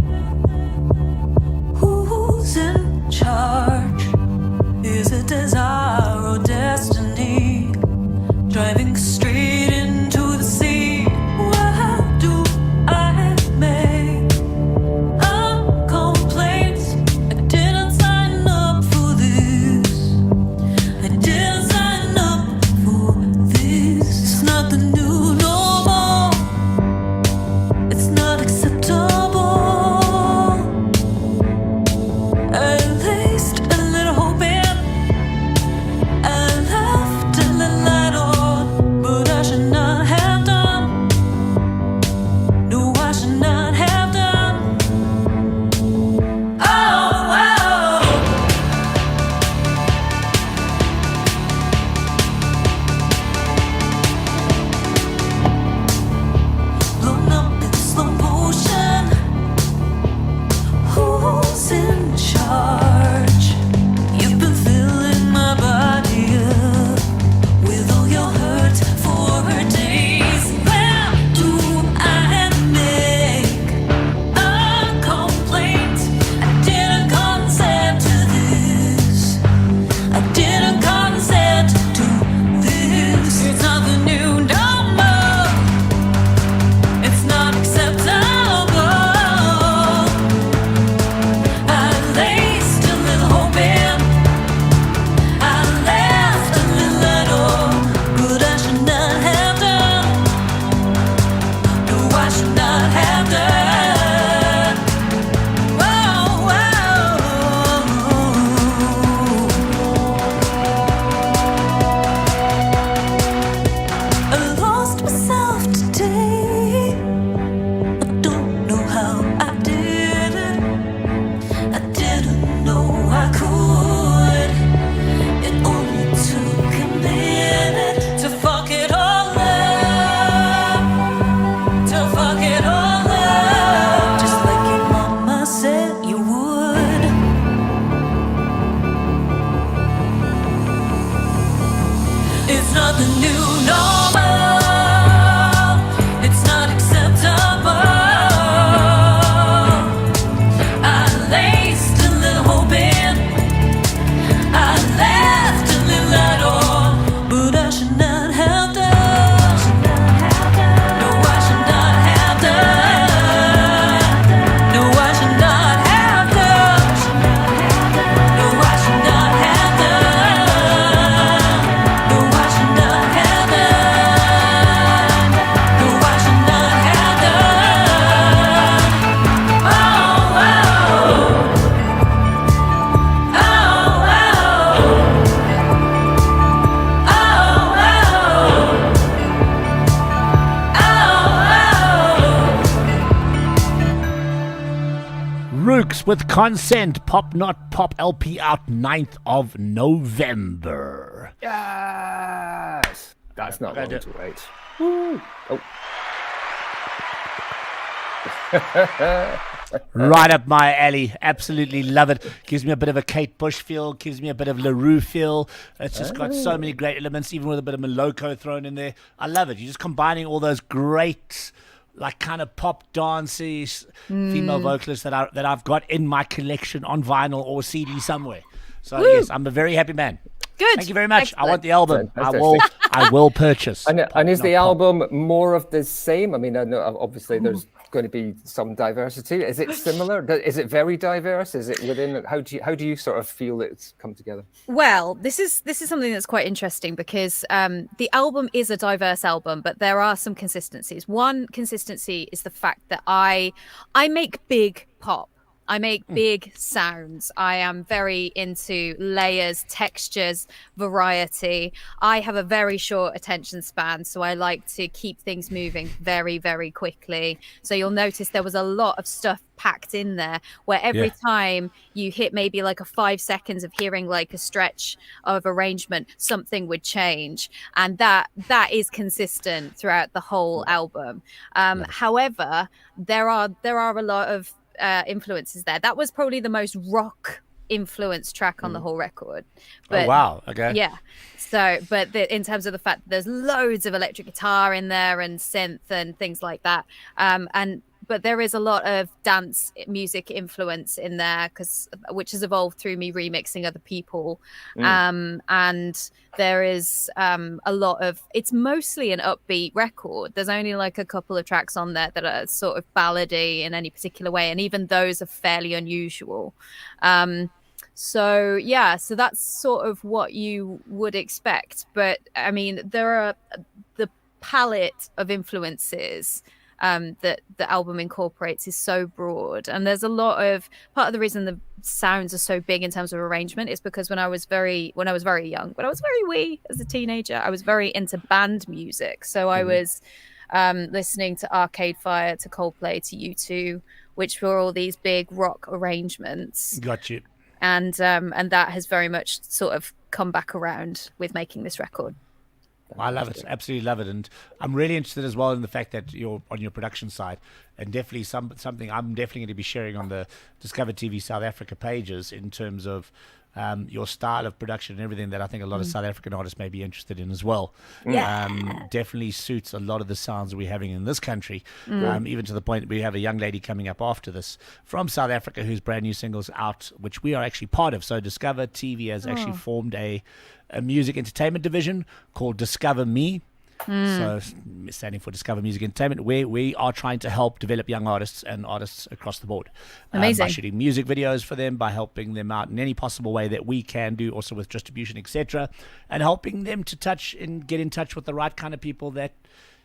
Who's in charge? Is it desire or destiny? Driving straight into the sea. Why do I make a complaint? I didn't sign up for this. I didn't sign up for this. It's not the new normal. It's not acceptable. I placed a little hope in. I left a little light on, but I should not have done. No, I should not have done. Oh, oh. Blown up in slow motion. Who's in charge? You've been filling my body up with all your hurt for days. Where do I make a complaint? I didn't consent to this. I didn't consent to this. It's not the new normal. It's not acceptable. I laced a little hope in. I left a little light on, but I should not have done. No, I should not have done. Whoa, whoa. I lost myself today. I don't know how I did it. I didn't know I could. It only took a minute to fuck it all up. To fuck it all up. Just like your mama said you would. It's not the new normal. It's not acceptable. I laced a little hope in. I left a little light on, but I should not have done. No, I should not have done. No, I should not have done. No, I should not have done. No, I should not have done. Rooks with Consent, Pop Not Pop LP out 9th of November. Yes! That's not long to wait. Woo. Oh. Right up my alley. Absolutely love it. Gives me a bit of a Kate Bush feel. Gives me a bit of LaRue feel. It's just got so many great elements, even with a bit of Moloko thrown in there. I love it. You're just combining all those great, like, kind of pop dancey female vocalists that I've got in my collection on vinyl or CD somewhere. So yes, I'm a very happy man. Good. Thank you very much. Excellent. I want the album. Fantastic. I will purchase. And is the Not Pop. album more of the same? I mean, I know obviously there's going to be some diversity. Is it similar? Is it very diverse? Is it within? How do you sort of feel it's come together? Well, this is something that's quite interesting because the album is a diverse album, but there are some consistencies. One consistency is the fact that I make big pop. I make big sounds. I am very into layers, textures, variety. I have a very short attention span, so I like to keep things moving very, very quickly. So you'll notice there was a lot of stuff packed in there where every time you hit maybe like a 5 seconds of hearing like a stretch of arrangement, something would change. And that is consistent throughout the whole album. However, there are a lot of influences there. That was probably the most rock influenced track on the whole record. But, oh wow, okay. Yeah. So, but in terms of the fact that there's loads of electric guitar in there and synth and things like that, but there is a lot of dance music influence in there which has evolved through me remixing other people. And there is a lot of, it's mostly an upbeat record. There's only like a couple of tracks on there that are sort of ballady in any particular way. And even those are fairly unusual. So that's sort of what you would expect. But I mean, there are the palette of influences that the album incorporates is so broad, and there's a lot of part of the reason the sounds are so big in terms of arrangement is because when I was very wee as a teenager, I was very into band music. So I was listening to Arcade Fire, to Coldplay, to U2, which were all these big rock arrangements. Got you. And that has very much sort of come back around with making this record. I love it. Absolutely love it. And I'm really interested as well in the fact that you're on your production side, and definitely something I'm definitely going to be sharing on the DiscovrTV South Africa pages in terms of your style of production and everything that I think a lot of South African artists may be interested in as well. Definitely suits a lot of the sounds we're having in this country, even to the point that we have a young lady coming up after this from South Africa whose brand new single's out, which we are actually part of. So DiscovrTV has actually formed a music entertainment division called Discover Me. So standing for Discover Music Entertainment, where we are trying to help develop young artists and artists across the board. Amazing. By shooting music videos for them, by helping them out in any possible way that we can do, also with distribution, etc., and helping them to touch and get in touch with the right kind of people that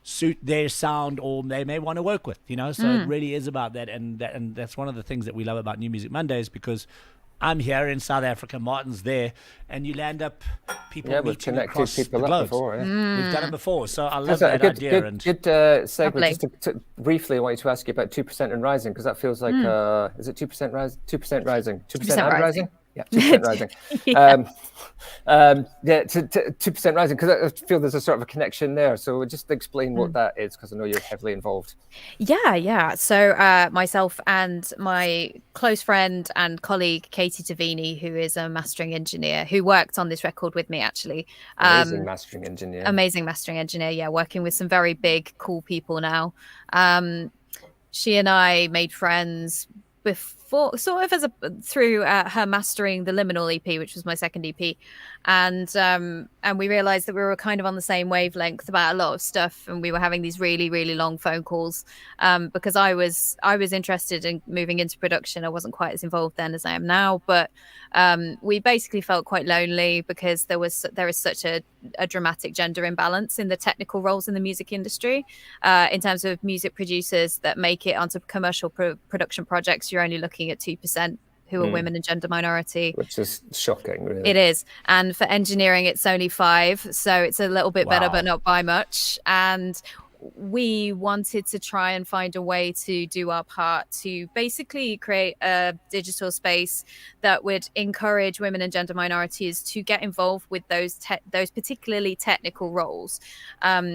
suit their sound or they may want to work with, so it really is about that. And that's one of the things that we love about New Music Mondays, because I'm here in South Africa, Martin's there, and you land up people meeting across people the up globe. before. We've done it before, so I love That's that a idea. Good segue. Just to briefly, I wanted to ask you about 2% and rising, because that feels like is it 2% rise? 2% rising, 2% and rising. Yeah, 2% rising. 2% rising, because I feel there's a sort of a connection there. So just explain what that is, because I know you're heavily involved. Yeah. So myself and my close friend and colleague Katie Tavini, who is a mastering engineer, who worked on this record with me actually. Amazing mastering engineer. Yeah, working with some very big, cool people now. She and I made friends before, sort of through her mastering the Liminal EP, which was my second EP, and we realized that we were kind of on the same wavelength about a lot of stuff, and we were having these really, really long phone calls because I was interested in moving into production. I wasn't quite as involved then as I am now, but we basically felt quite lonely because there is such a dramatic gender imbalance in the technical roles in the music industry. In terms of music producers that make it onto commercial production projects, you're only looking at 2% who are women and gender minority, which is shocking, really. It is. And for engineering, it's only 5%, so it's a little bit better, but not by much. And we wanted to try and find a way to do our part to basically create a digital space that would encourage women and gender minorities to get involved with those particularly technical roles.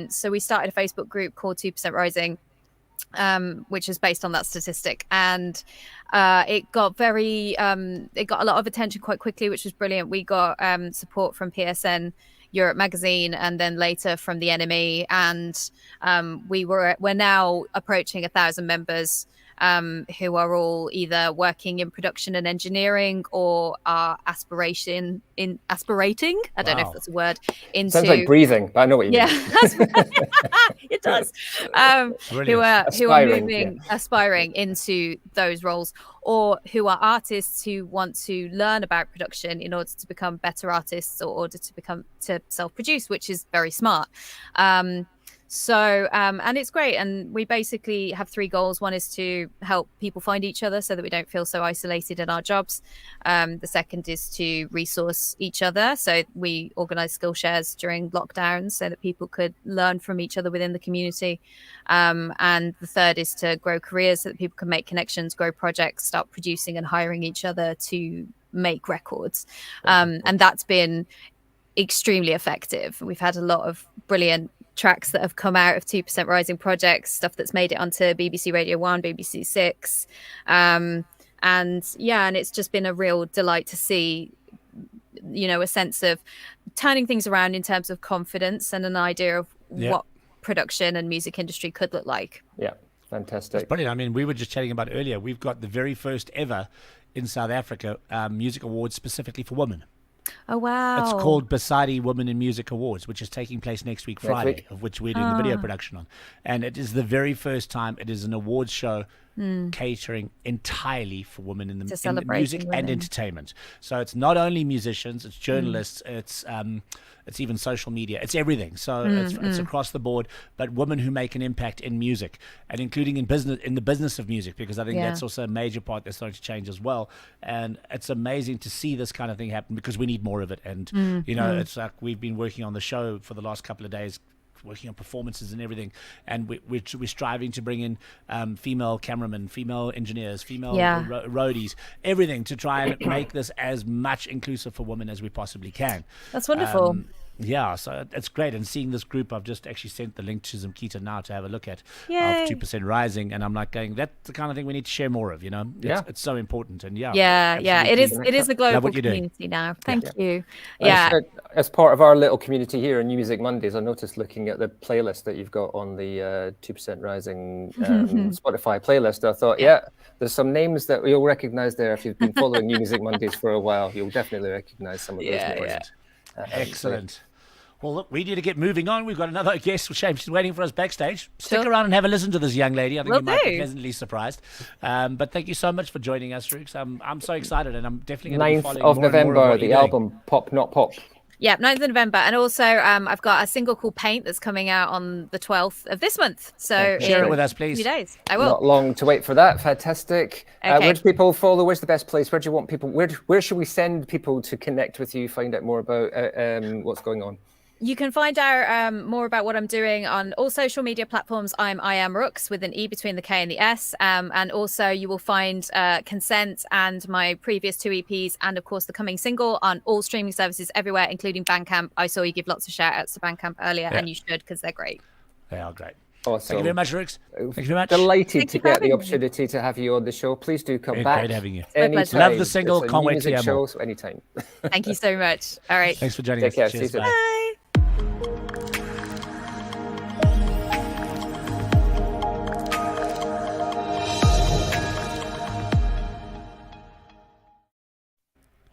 So we started a Facebook group called 2% Rising, which is based on that statistic, and it got a lot of attention quite quickly, which was brilliant. We got support from PSN Europe magazine, and then later from the NME, and we're now approaching 1,000 members, who are all either working in production and engineering or are aspirating. I don't know if that's a word. Into Sounds like breathing, but I know what you mean. It does. Who are moving, aspiring into those roles, or who are artists who want to learn about production in order to become better artists, or order to self-produce, which is very smart. And it's great. And we basically have 3 goals. One is to help people find each other so that we don't feel so isolated in our jobs. The second is to resource each other. So we organize skill shares during lockdowns so that people could learn from each other within the community. And the third is to grow careers so that people can make connections, grow projects, start producing and hiring each other to make records. And that's been extremely effective. We've had a lot of brilliant tracks that have come out of 2% Rising projects, stuff that's made it onto BBC Radio 1, BBC 6. And it's just been a real delight to see, a sense of turning things around in terms of confidence and an idea of what production and music industry could look like. Yeah, fantastic. That's brilliant. I mean, we were just chatting about earlier, we've got the very first ever in South Africa music awards specifically for women. Oh, wow. It's called Basadi Women in Music Awards, which is taking place next week, Friday, of which we're doing the video production on. And it is the very first time it is an awards show catering entirely for women in music and entertainment. So it's not only musicians, it's journalists, it's even social media, it's everything. So it's across the board, but women who make an impact in music, and including in the business of music, because I think that's also a major part that's starting to change as well. And it's amazing to see this kind of thing happen, because we need more of it. And it's like we've been working on the show for the last couple of days, working on performances and everything, and we're striving to bring in female cameramen, female engineers, female roadies, everything, to try and make this as much inclusive for women as we possibly can. That's wonderful. So it's great. And seeing this group, I've just actually sent the link to Zimkitha now to have a look at, of 2% Rising, and I'm like going, that's the kind of thing we need to share more of, it's so important. And it is a global community now. Thank you. As part of our little community here in New Music Mondays, I noticed looking at the playlist that you've got on the 2% Rising Spotify playlist, I thought, there's some names that you'll recognize there. If you've been following New Music Mondays for a while, you'll definitely recognize some of those names. Excellent. Well, look, we need to get moving on. We've got another guest. Shame she's waiting for us backstage. Stick around and have a listen to this young lady. I think you might be pleasantly surprised. But thank you so much for joining us, Rookes. I'm so excited, and I'm definitely going to be following 9th of November, the album Pop Not Pop. Yeah, 9th of November. And also I've got a single called Paint that's coming out on the 12th of this month. So share it with us, please. A few days. I will. Not long to wait for that. Fantastic. Where do people follow? Where's the best place? Where do you want people? Where should we send people to connect with you, find out more about what's going on? You can find out more about what I'm doing on all social media platforms. I am Rookes with an E between the K and the S. And also you will find Consent and my previous 2 EPs, and of course the coming single, on all streaming services everywhere, including Bandcamp. I saw you give lots of shout outs to Bandcamp earlier, and you should, because they're great. They are great. Awesome. Thank you very much, Rookes. Thank you very much. Delighted to get the opportunity to have you on the show. Please do come back. Great having you. Anytime. Love the single. Can't wait to hear more. So anytime. Thank you so much. All right. Thanks for joining us. Take care. Cheers. See you soon. Bye.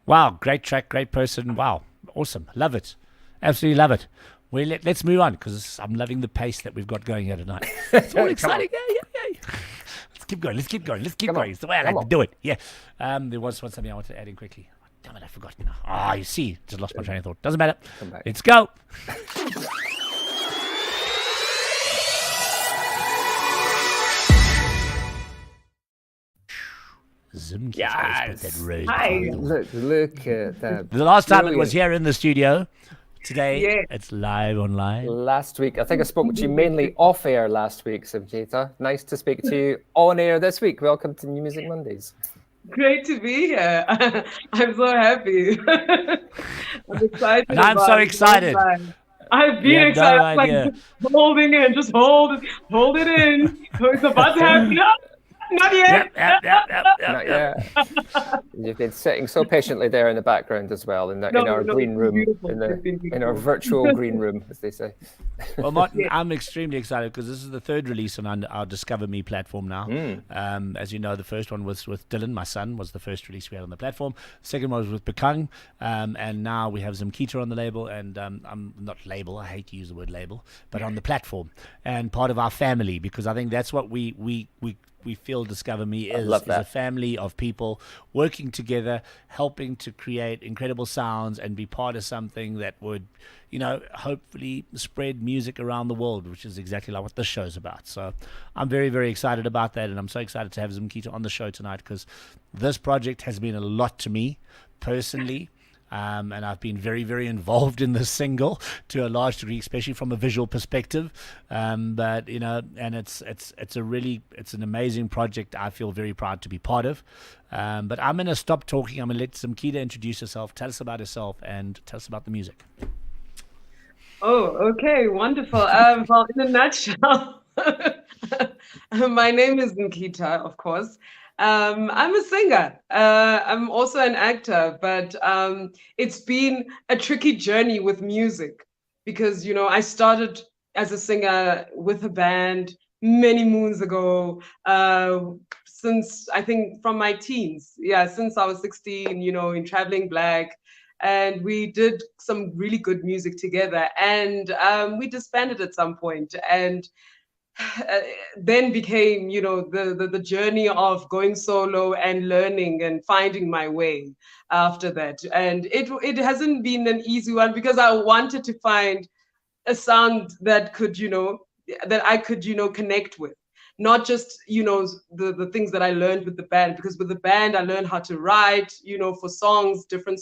Wow, great track, great person. Wow, awesome. Love it. Absolutely love it. Well, let's move on, because I'm loving the pace that we've got going here tonight. It's all exciting. Yeah. Let's keep going. Let's keep going. It's the way I like to do it. Yeah. There was something I wanted to add in quickly. Oh, damn it, I forgot. You see, just lost my train of thought. Doesn't matter. Come back. Let's go. Zimkitha. Look at that. The last time it was here in the studio, Today, Yeah. it's live online. Last week, I think I spoke to you mainly off air last week, Zimkitha. Nice to speak to you on air this week. Welcome to New Music Mondays. Great to be here. I'm so happy. I'm excited. And I'm so excited. I've You been have excited. no I'm like idea. just holding it, just hold it in. It's about to happen. No, not yet. Not yet. You've been sitting so patiently there in the background as well, in our green it's room, beautiful. in It's been our beautiful. virtual green room, as they say. Well, Martin, I'm extremely excited because this is the third release on our Discover Me platform now. As you know, the first one was with Dylan, my son, was the first release we had on the platform. The second one was with Bekang, and now we have Zimkitha on the label, and I'm not label, I hate to use the word label, but on the platform, and part of our family, because I think that's what we feel Discover Me is a family of people working together, helping to create incredible sounds and be part of something that would, hopefully spread music around the world, which is exactly like what this show's about. So I'm very, very excited about that, and I'm so excited to have Zimkitha on the show tonight because this project has been a lot to me personally. And I've been very, very involved in this single to a large degree, especially from a visual perspective. But and it's an amazing project. I feel very proud to be part of. But I'm going to stop talking. I'm going to let Zimkitha introduce herself, tell us about herself, and tell us about the music. Oh, okay, wonderful. Well, in a nutshell, my name is Zimkitha, of course. I'm a singer. I'm also an actor, but it's been a tricky journey with music because, I started as a singer with a band many moons ago, since I think from my teens. Yeah, since I was 16, in Traveling Black. And we did some really good music together, and we disbanded at some point, and then became, the journey of going solo and learning and finding my way after that. And it hasn't been an easy one because I wanted to find a sound that could, that I could, connect with. Not just, the things that I learned with the band, because with the band, I learned how to write, for songs, different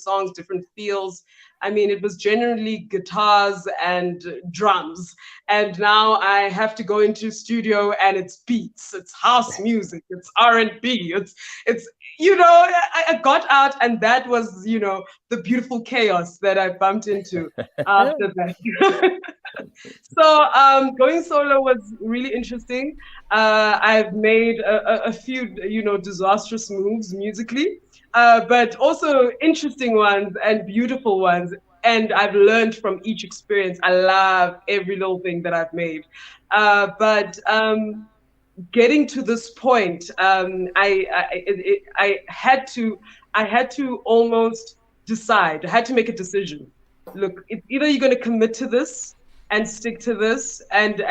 feels. I mean, it was generally guitars and drums. And now I have to go into studio and it's beats, it's house music, it's R&B, it's I got out, and that was, the beautiful chaos that I bumped into after that. So going solo was really interesting. I've made a few, disastrous moves musically, but also interesting ones and beautiful ones. And I've learned from each experience. I love every little thing that I've made. But getting to this point, I had to almost decide. I had to make a decision. Look, it's either you're going to commit to this and stick to this, and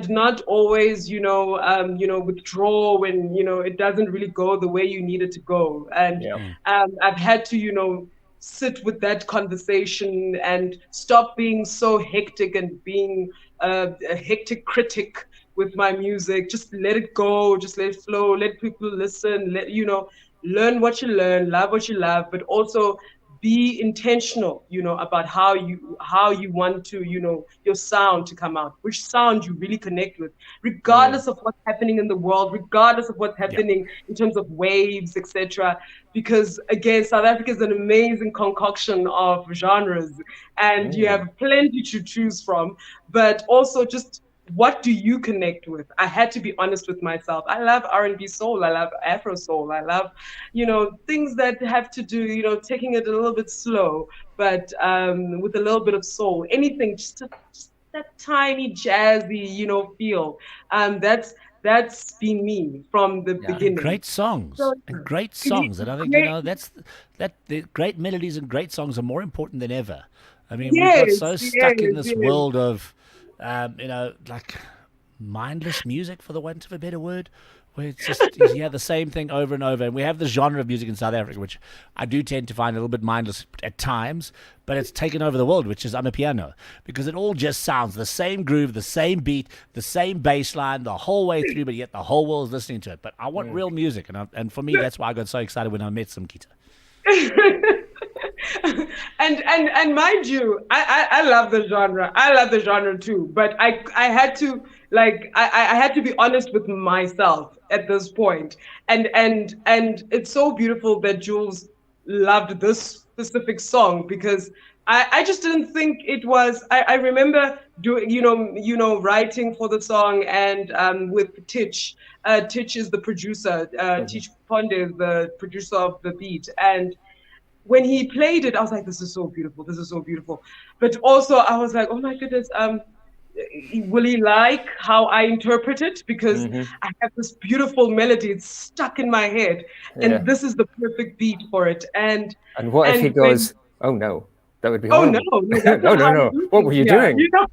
not always, withdraw when it doesn't really go the way you need it to go. And I've had to, sit with that conversation and stop being so hectic and being a hectic critic with my music. Just let it go, just let it flow, let people listen, learn what you learn, love what you love, but also be intentional, about how you want to, your sound to come out, which sound you really connect with, regardless of what's happening in the world, regardless of what's happening in terms of waves, etc. Because again, South Africa is an amazing concoction of genres, and you have plenty to choose from, but also just what do you connect with? I had to be honest with myself. I love R&B soul. I love Afro soul. I love, things that have to do, taking it a little bit slow, but with a little bit of soul. Anything, just that tiny jazzy, feel. That's been me from the beginning. Great songs, and great songs, and I think the great melodies and great songs are more important than ever. I mean, we got so stuck in this world of like mindless music, for the want of a better word, where it's just you hear the same thing over and over. And we have this genre of music in South Africa, which I do tend to find a little bit mindless at times, but it's taken over the world, which is Amapiano, because it all just sounds the same groove, the same beat, the same bass line the whole way through, but yet the whole world is listening to it. But I want real music, and for me, that's why I got so excited when I met Zimkitha. And mind you, I love the genre. I love the genre too. But I had to I had to be honest with myself at this point. And it's so beautiful that Jules loved this specific song because I just didn't think it was. I remember doing writing for the song and with Titch. Titch is the producer. Titch Ponde is the producer of the beat. And when he played it, I was like, this is so beautiful. This is so beautiful. But also I was like, oh my goodness, will he like how I interpret it? Because I have this beautiful melody. It's stuck in my head. And this is the perfect beat for it. And what if he goes, oh no, that would be oh horrible. no. What were you doing? You know?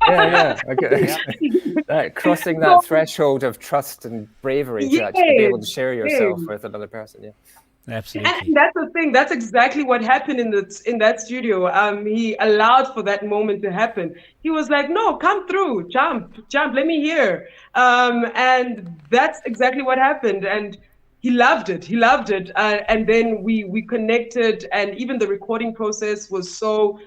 Okay. Crossing that threshold of trust and bravery to actually be able to share yourself with another person. Yeah. Absolutely. And that's the thing. That's exactly what happened in that studio. He allowed for that moment to happen. He was like, "No, come through, jump, let me hear." And that's exactly what happened. And he loved it. And then we connected, and even the recording process was so.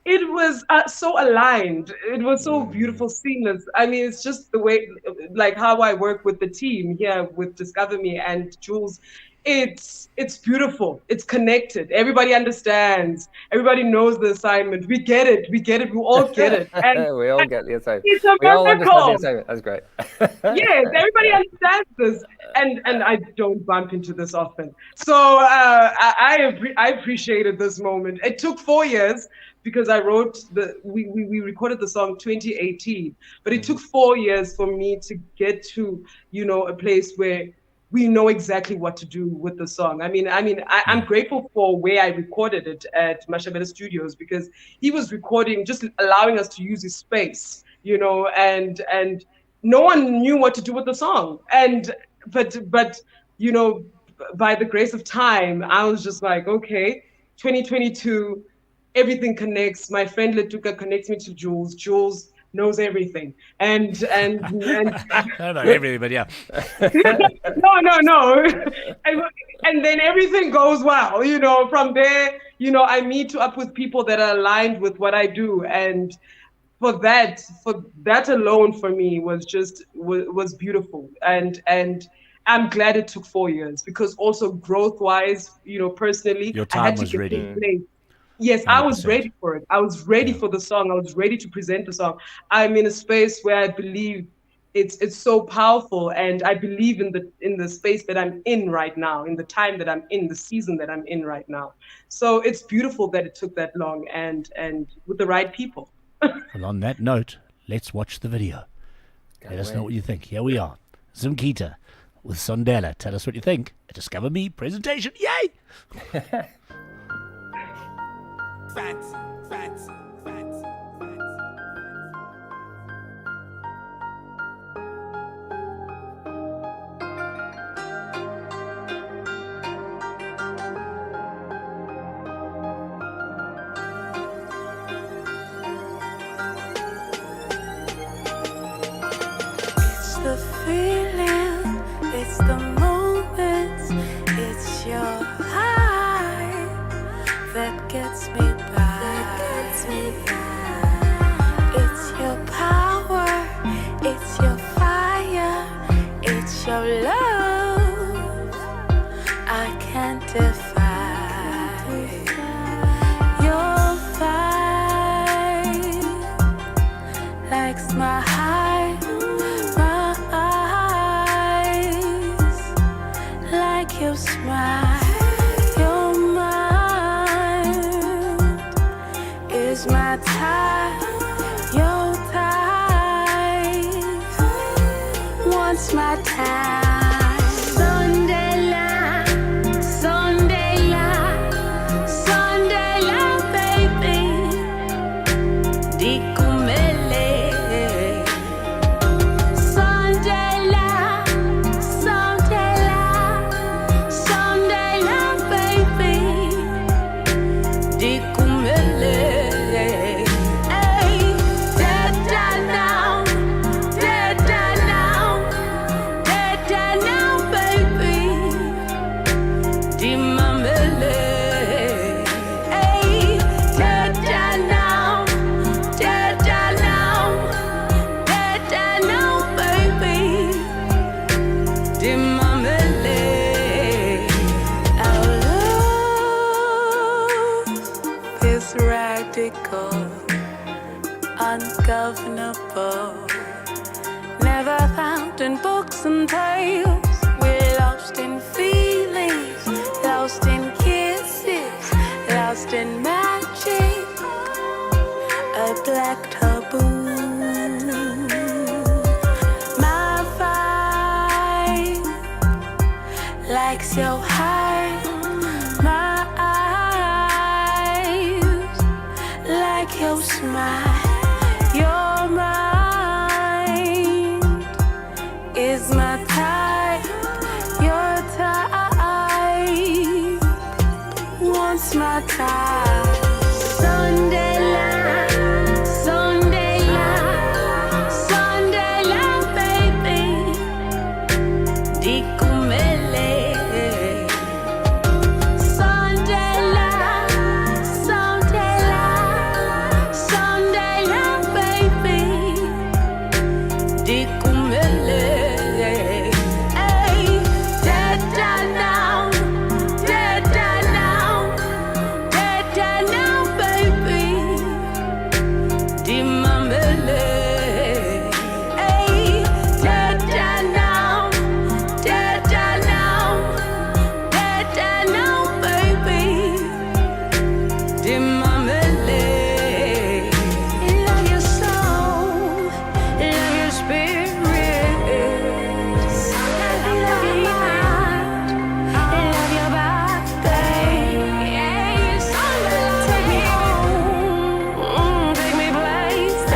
It was so aligned. It was so beautiful, seamless. I mean, it's just the way, like how I work with the team here with Discover Me and Jules. It's beautiful. It's connected. Everybody understands. Everybody knows the assignment. We get it. We all get it. And we all get the assignment. It's a we all understand the miracle. assignment. That's great. Yes, everybody understands this, and I don't bump into this often. So I appreciated this moment. It took 4 years because we recorded the song 2018, but it took 4 years for me to get to a place where we know exactly what to do with the song. I'm grateful for where I recorded it at Mashabela Studios because he was recording, just allowing us to use his space, and no one knew what to do with the song. But by the grace of time, I was just like, okay, 2022, everything connects. My friend Letuka connects me to Jules. Jules knows everything. And I don't know everything, but yeah. No. And then everything goes well. From there, I meet up with people that are aligned with what I do. And for that alone for me was beautiful. And I'm glad it took 4 years because also growth-wise, personally, Your I time had to was get ready. to a place. Yes, I was 100%. ready for it. I was ready for the song. I was ready to present the song. I'm in a space where I believe it's so powerful, and I believe in the space that I'm in right now, in the time that I'm in, the season that I'm in right now. So it's beautiful that it took that long, and with the right people. Well, on that note, let's watch the video. Let us know what you think. Here we are. Zimkitha with Sondela. Tell us what you think. A Discover Me presentation. Yay! Facts. It's the feeling, it's the moments, it's your high that gets me by. It's your power, it's your fire, it's your love I can't defy. Your fight likes my high, my eyes like your smile. Your mind is my time. Your time wants my time. Sondela, baby. Dikumele. Sondela, baby. Dikumele. Hey, dead now, baby. Dimamele. Hey, ungovernable. Never found in books and tales. We're lost in feelings, lost in kisses, lost in magic. A black taboo. My vibe like so high. My eyes like your smile. Your mind is my type. Your type wants my type. Sunday light, Sunday light, Sunday light, baby. Dikumele. Sunday light, Sunday light, Sunday light, baby. Dikumele. Hey, dead now, dead now, dead now, baby. Dimamele. Hey, dead now, dead now, dead now, baby. Dimamele. Love your soul, love your spirit. Love your mind, love your body. Take me home, take me places.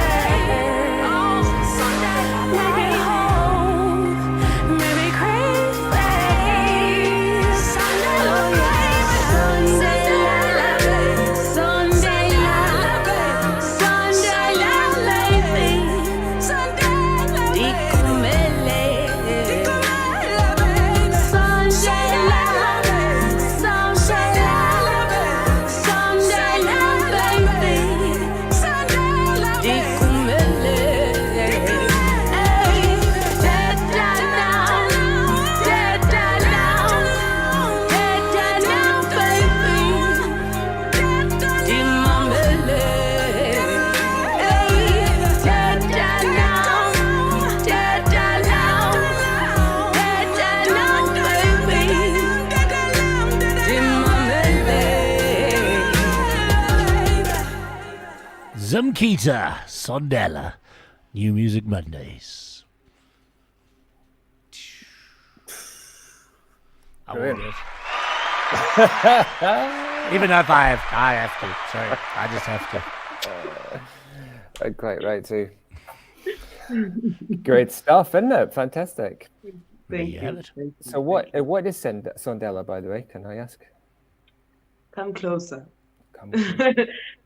Make me whole, make me crazy. Sunday light, Sunday light, Sunday light, baby. Dikumele. Sunday light, Sunday light, Sunday light, baby. Dikumele. Hey, dead now, dead now, dead now, baby. Dimamele. Hey, dead now, dead now, dead now, baby. Dimamele. Zimkitha, Sondela, New Music Mondays. I Brilliant. will it. Even if I have to. Sorry, I just have to. Quite right too. Great stuff, isn't it? Fantastic. There Thank you have you. it. Thank you. So what is Sondela, by the way? Can I ask? Come closer. Come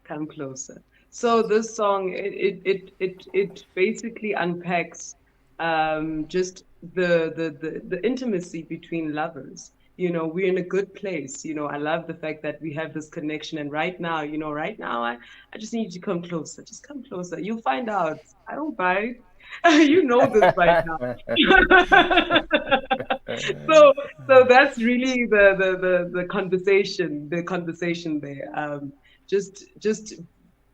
Come closer. So this song, it basically unpacks just the intimacy between lovers. You know, we're in a good place. You know, I love the fact that we have this connection. And right now, I just need you to come closer. Just come closer. You'll find out. I don't bite. You know this by now. So that's really the conversation there. Just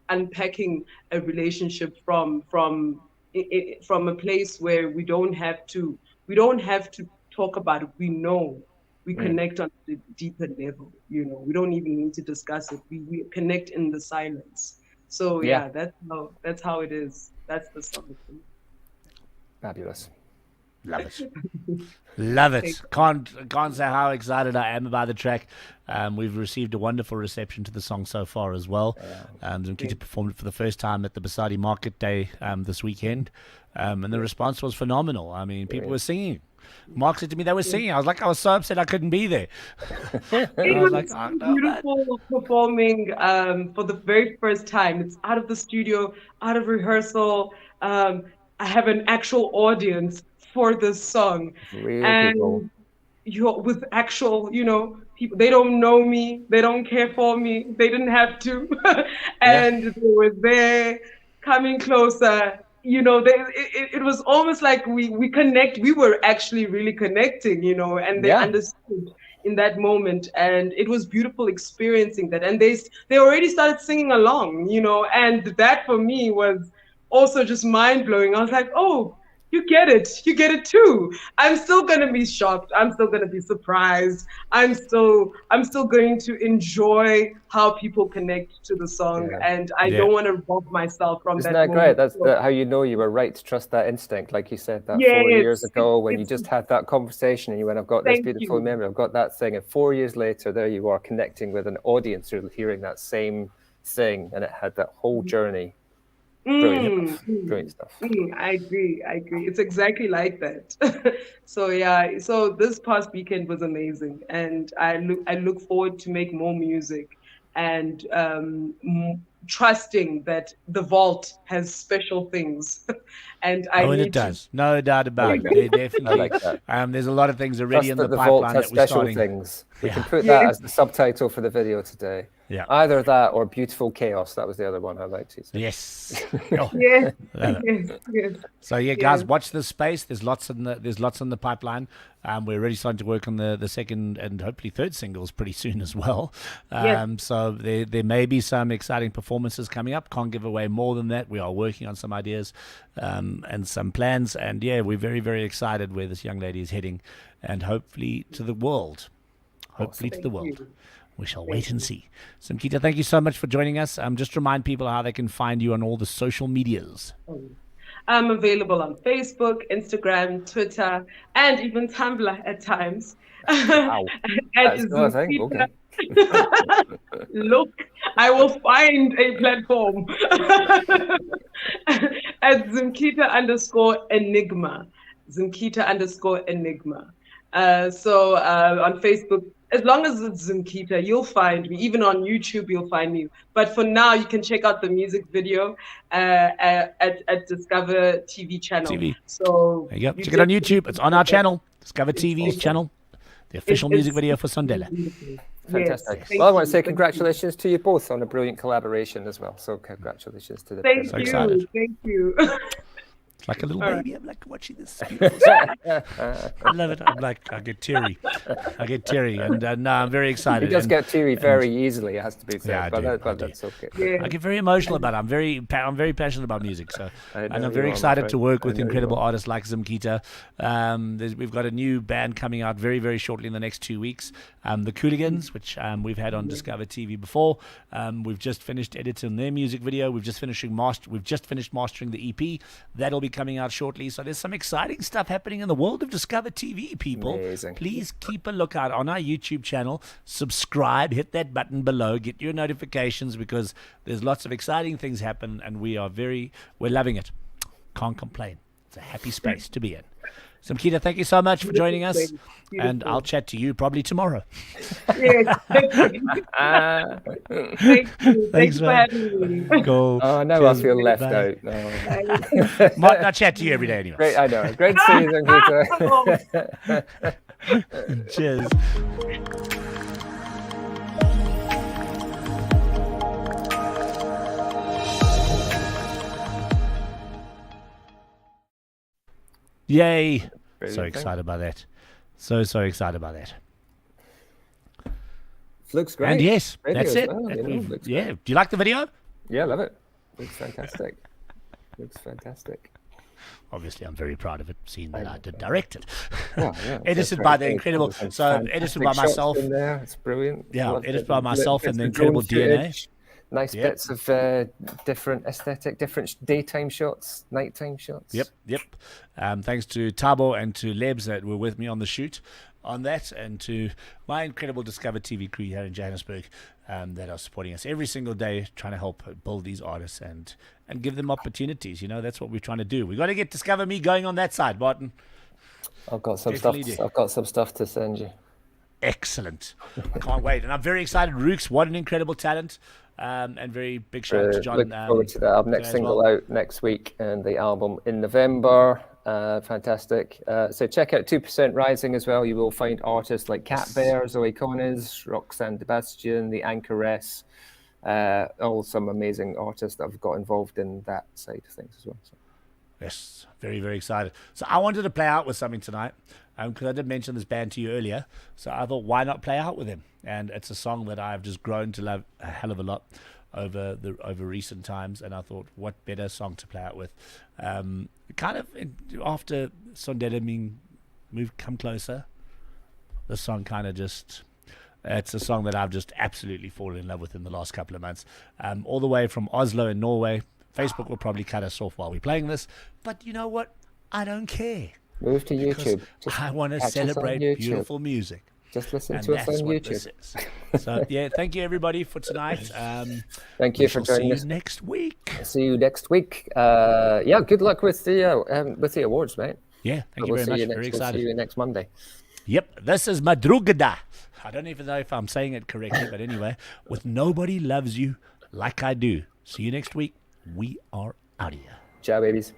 unpacking a relationship from a place where we don't have to talk about it. We know we connect on a deeper level. You know, we don't even need to discuss it. We connect in the silence. So yeah, that's how it is. That's the song. Fabulous. Love it. Love it. Can't say how excited I am about the track. We've received a wonderful reception to the song so far as well. Zimkitha performed it for the first time at the Basadi Market Day this weekend. And the response was phenomenal. I mean, people were singing. Mark said to me they were singing. I was so upset I couldn't be there. It was beautiful performing for the very first time. It's out of the studio, out of rehearsal. I have an actual audience for this song. Real people. You're with actual, people. They don't know me. They don't care for me. They didn't have to. And they were there, coming closer. It was almost like we connect. We were actually really connecting, and they understood in that moment. And it was beautiful experiencing that. And they already started singing along, and that for me was also just mind blowing. I was like, oh, you get it too. I'm still gonna be shocked. I'm still gonna be surprised. I'm still going to enjoy how people connect to the song, Yeah. and I Yeah. don't want to rob myself from Isn't that that great? moment. That's how you know you were right to trust that instinct, like you said that 4 years Yes, ago when you it's just had that conversation and you went, I've got this thank beautiful you. memory, I've got that thing, and 4 years later, there you are connecting with an audience who're hearing that same thing, and it had that whole journey. Brilliant stuff. Brilliant stuff. I agree. It's exactly like that. So yeah, so this past weekend was amazing, and I look forward to make more music, and trusting that the vault has special things, and I Oh, and it need to. does. No doubt I about like it. that. There I definitely. like that. There's a lot of things already Trust in that the the vault pipeline has that we're special starting. things. We can Yeah. put that as the subtitle for the video today. Yeah. Either that or Beautiful Chaos. That was the other one I liked. Yes. Oh, Yes, love it. yes. So yeah, guys, Yes. watch this space. There's lots in the pipeline. We're already starting to work on the second and hopefully third singles pretty soon as well. Yes. So there may be some exciting performances coming up. Can't give away more than that. We are working on some ideas and some plans. And yeah, we're very, very excited where this young lady is heading, and hopefully to the world. Hopefully to the world. you. We shall wait and see. Zimkitha, thank you so much for joining us. Just remind people how they can find you on all the social medias. I'm available on Facebook, Instagram, Twitter, and even Tumblr at times. Wow. At That's good, I think. Zimkitha. Okay. Look, I will find a platform at Zimkitha underscore Enigma. Zimkitha underscore Enigma. So on Facebook, as long as it's Zimkitha, you'll find me. Even on YouTube, you'll find me. But for now, you can check out the music video at Discover TV channel. TV. So There you go. Check it on YouTube. It's on our channel, Discover TV's awesome. channel. The official music video for Sondela. Fantastic. Yes, Well, I want to say thank you. congratulations to you both on a brilliant collaboration as well. So congratulations to the Thank pair. So you. excited. Thank you. It's like a little All right. baby. I'm like watching this. Beautiful song. I love it. I'm like, I get teary. And no, I'm very He excited. does And get teary very easily, it has to be said. Yeah, I but do, I but do. that's okay. Yeah. I get very emotional about it. I'm very passionate about music. So, I and know I'm you very are, my excited to friend. work I with know you incredible are. artists like Zimkitha. We've got a new band coming out very, very shortly in the next 2 weeks. The Cooligans, which we've had on Discover TV before. We've just finished editing their music video. We've just finished mastering the EP. That'll be coming out shortly. So there's some exciting stuff happening in the world of Discover TV, people. Amazing. Please keep a lookout on our YouTube channel. Subscribe, hit that button below, get your notifications, because there's lots of exciting things happen, and we're loving it. Can't complain. It's a happy space to be in. Zimkitha, thank you so much for joining us, and I'll chat to you probably tomorrow. Yes. Thank you. Thanks, Thanks for man. having me. Go. Oh, now I feel left Bye. out. No. Might not chat to you every day anyway. Great, I know. Great to see you, Zimkitha. Cheers. Yay. So Brilliant. excited about that. So excited about that. Looks great. And yes, Video that's as it. well, you know, We've- looks yeah. great. Do you like the video? Yeah, love it. Looks fantastic. Looks fantastic. Obviously, I'm very proud of it, seeing that I did direct it. Well, yeah, Edited that's by right. the There's incredible. some So edited fantastic by shots myself. in there. It's brilliant. Yeah, Love edited it. by myself Bits and the of incredible drone DNA. footage, Nice Yep. bits of different aesthetic, different daytime shots, nighttime shots. Yep. Thanks to Tabo and to Lebs that were with me on the shoot on that, and to my incredible Discover TV crew here in Johannesburg that are supporting us every single day, trying to help build these artists and give them opportunities. You know, that's what we're trying to do. We got to get Discover Me going on that side, Martin. I've got some Definitely stuff. do. I've got some stuff to send you. Excellent. I can't wait. And I'm very excited. Rookes, what an incredible talent. And very big shout out to John. Looking forward to that. Our next as single well. out next week, and the album in November. Fantastic. So check out 2% Rising as well. You will find artists like Cat Bear, Zoe Conis, Roxanne Sebastian, the Anchoress, all some amazing artists that have got involved in that side of things as well. So. Yes, very, very excited. So I wanted to play out with something tonight, because I did mention this band to you earlier. So I thought, why not play out with them? And it's a song that I've just grown to love a hell of a lot over recent times, and I thought, what better song to play out with? Kind of after Sondela being come closer, the song kind of just. It's a song that I've just absolutely fallen in love with in the last couple of months. All the way from Oslo in Norway. Facebook will probably cut us off while we're playing this, but you know what? I don't care. Move to YouTube. I want to celebrate beautiful music. Just listen And to us on that's what YouTube. this is. So, yeah, thank you, everybody, for tonight. Thank you for joining us. See you next week. See you next week. Yeah, good luck with the awards, mate. Yeah, thank you very much. Very excited. We'll see you next Monday. Yep, this is Madrugada. I don't even know if I'm saying it correctly, but anyway, with Nobody Loves You Like I Do. See you next week. We are out of here. Ciao, babies.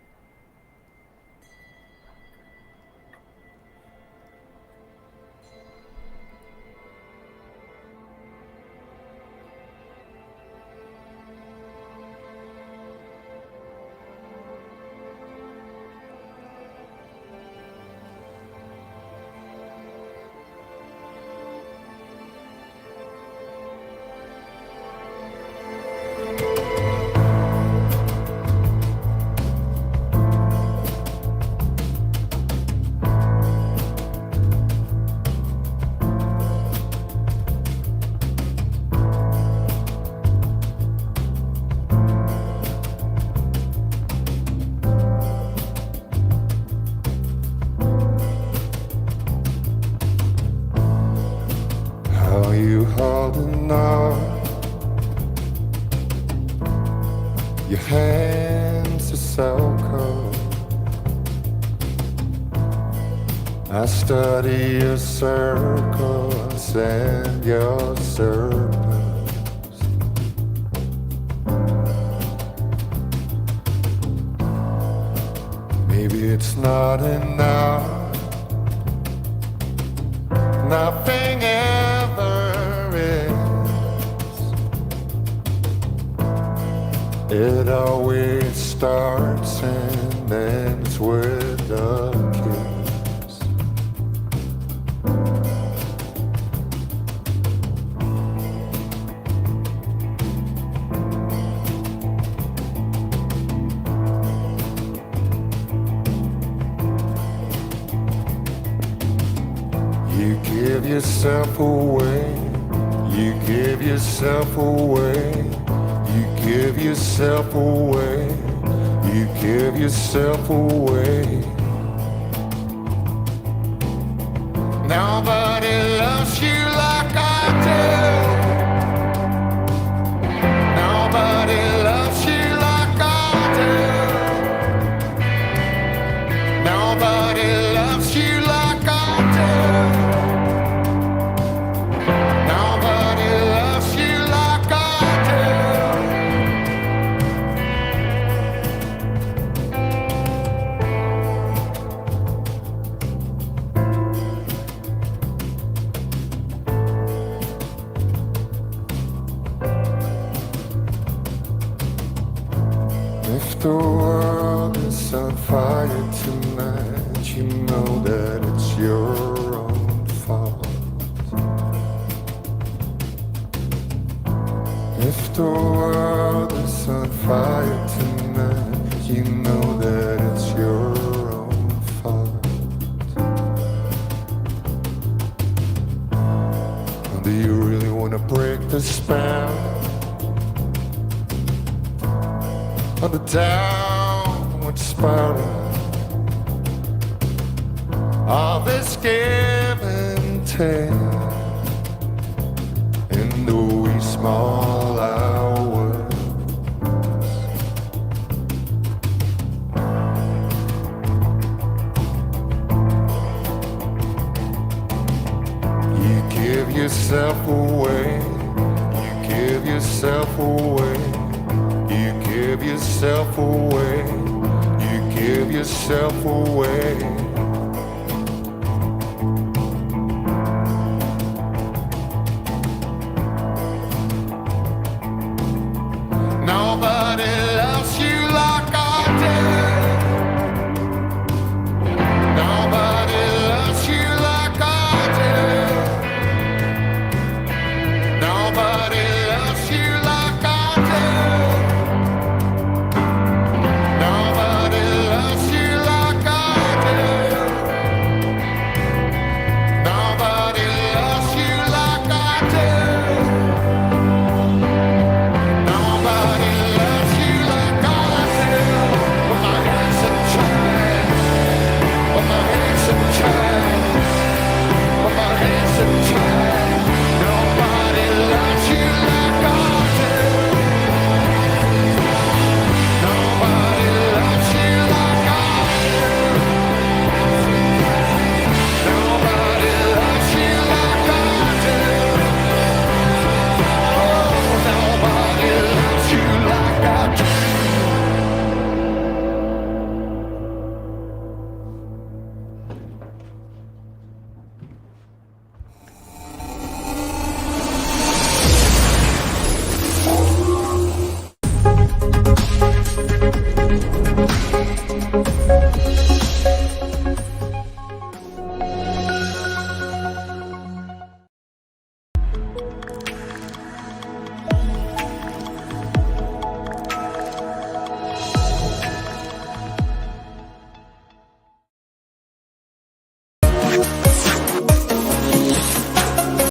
How you holding on? Your hands are so cold. I study your circles and your serpents. Maybe it's not enough. Nothing ever is. It always starts and ends with a kiss. You give yourself away. You give yourself away. You give yourself away. You give yourself away. Nobody loves you like I do. Nobody loves you like I do. Nobody loves you like I do. Nobody loves you like I If the world is on fire tonight, you know that it's your own fault. If the world is on fire tonight, you know that it's your own fault. Do you really want to break the spell of the downward spiral of this give and take in the wee small hours? You give yourself away. You give yourself away. You give yourself away. You give yourself away.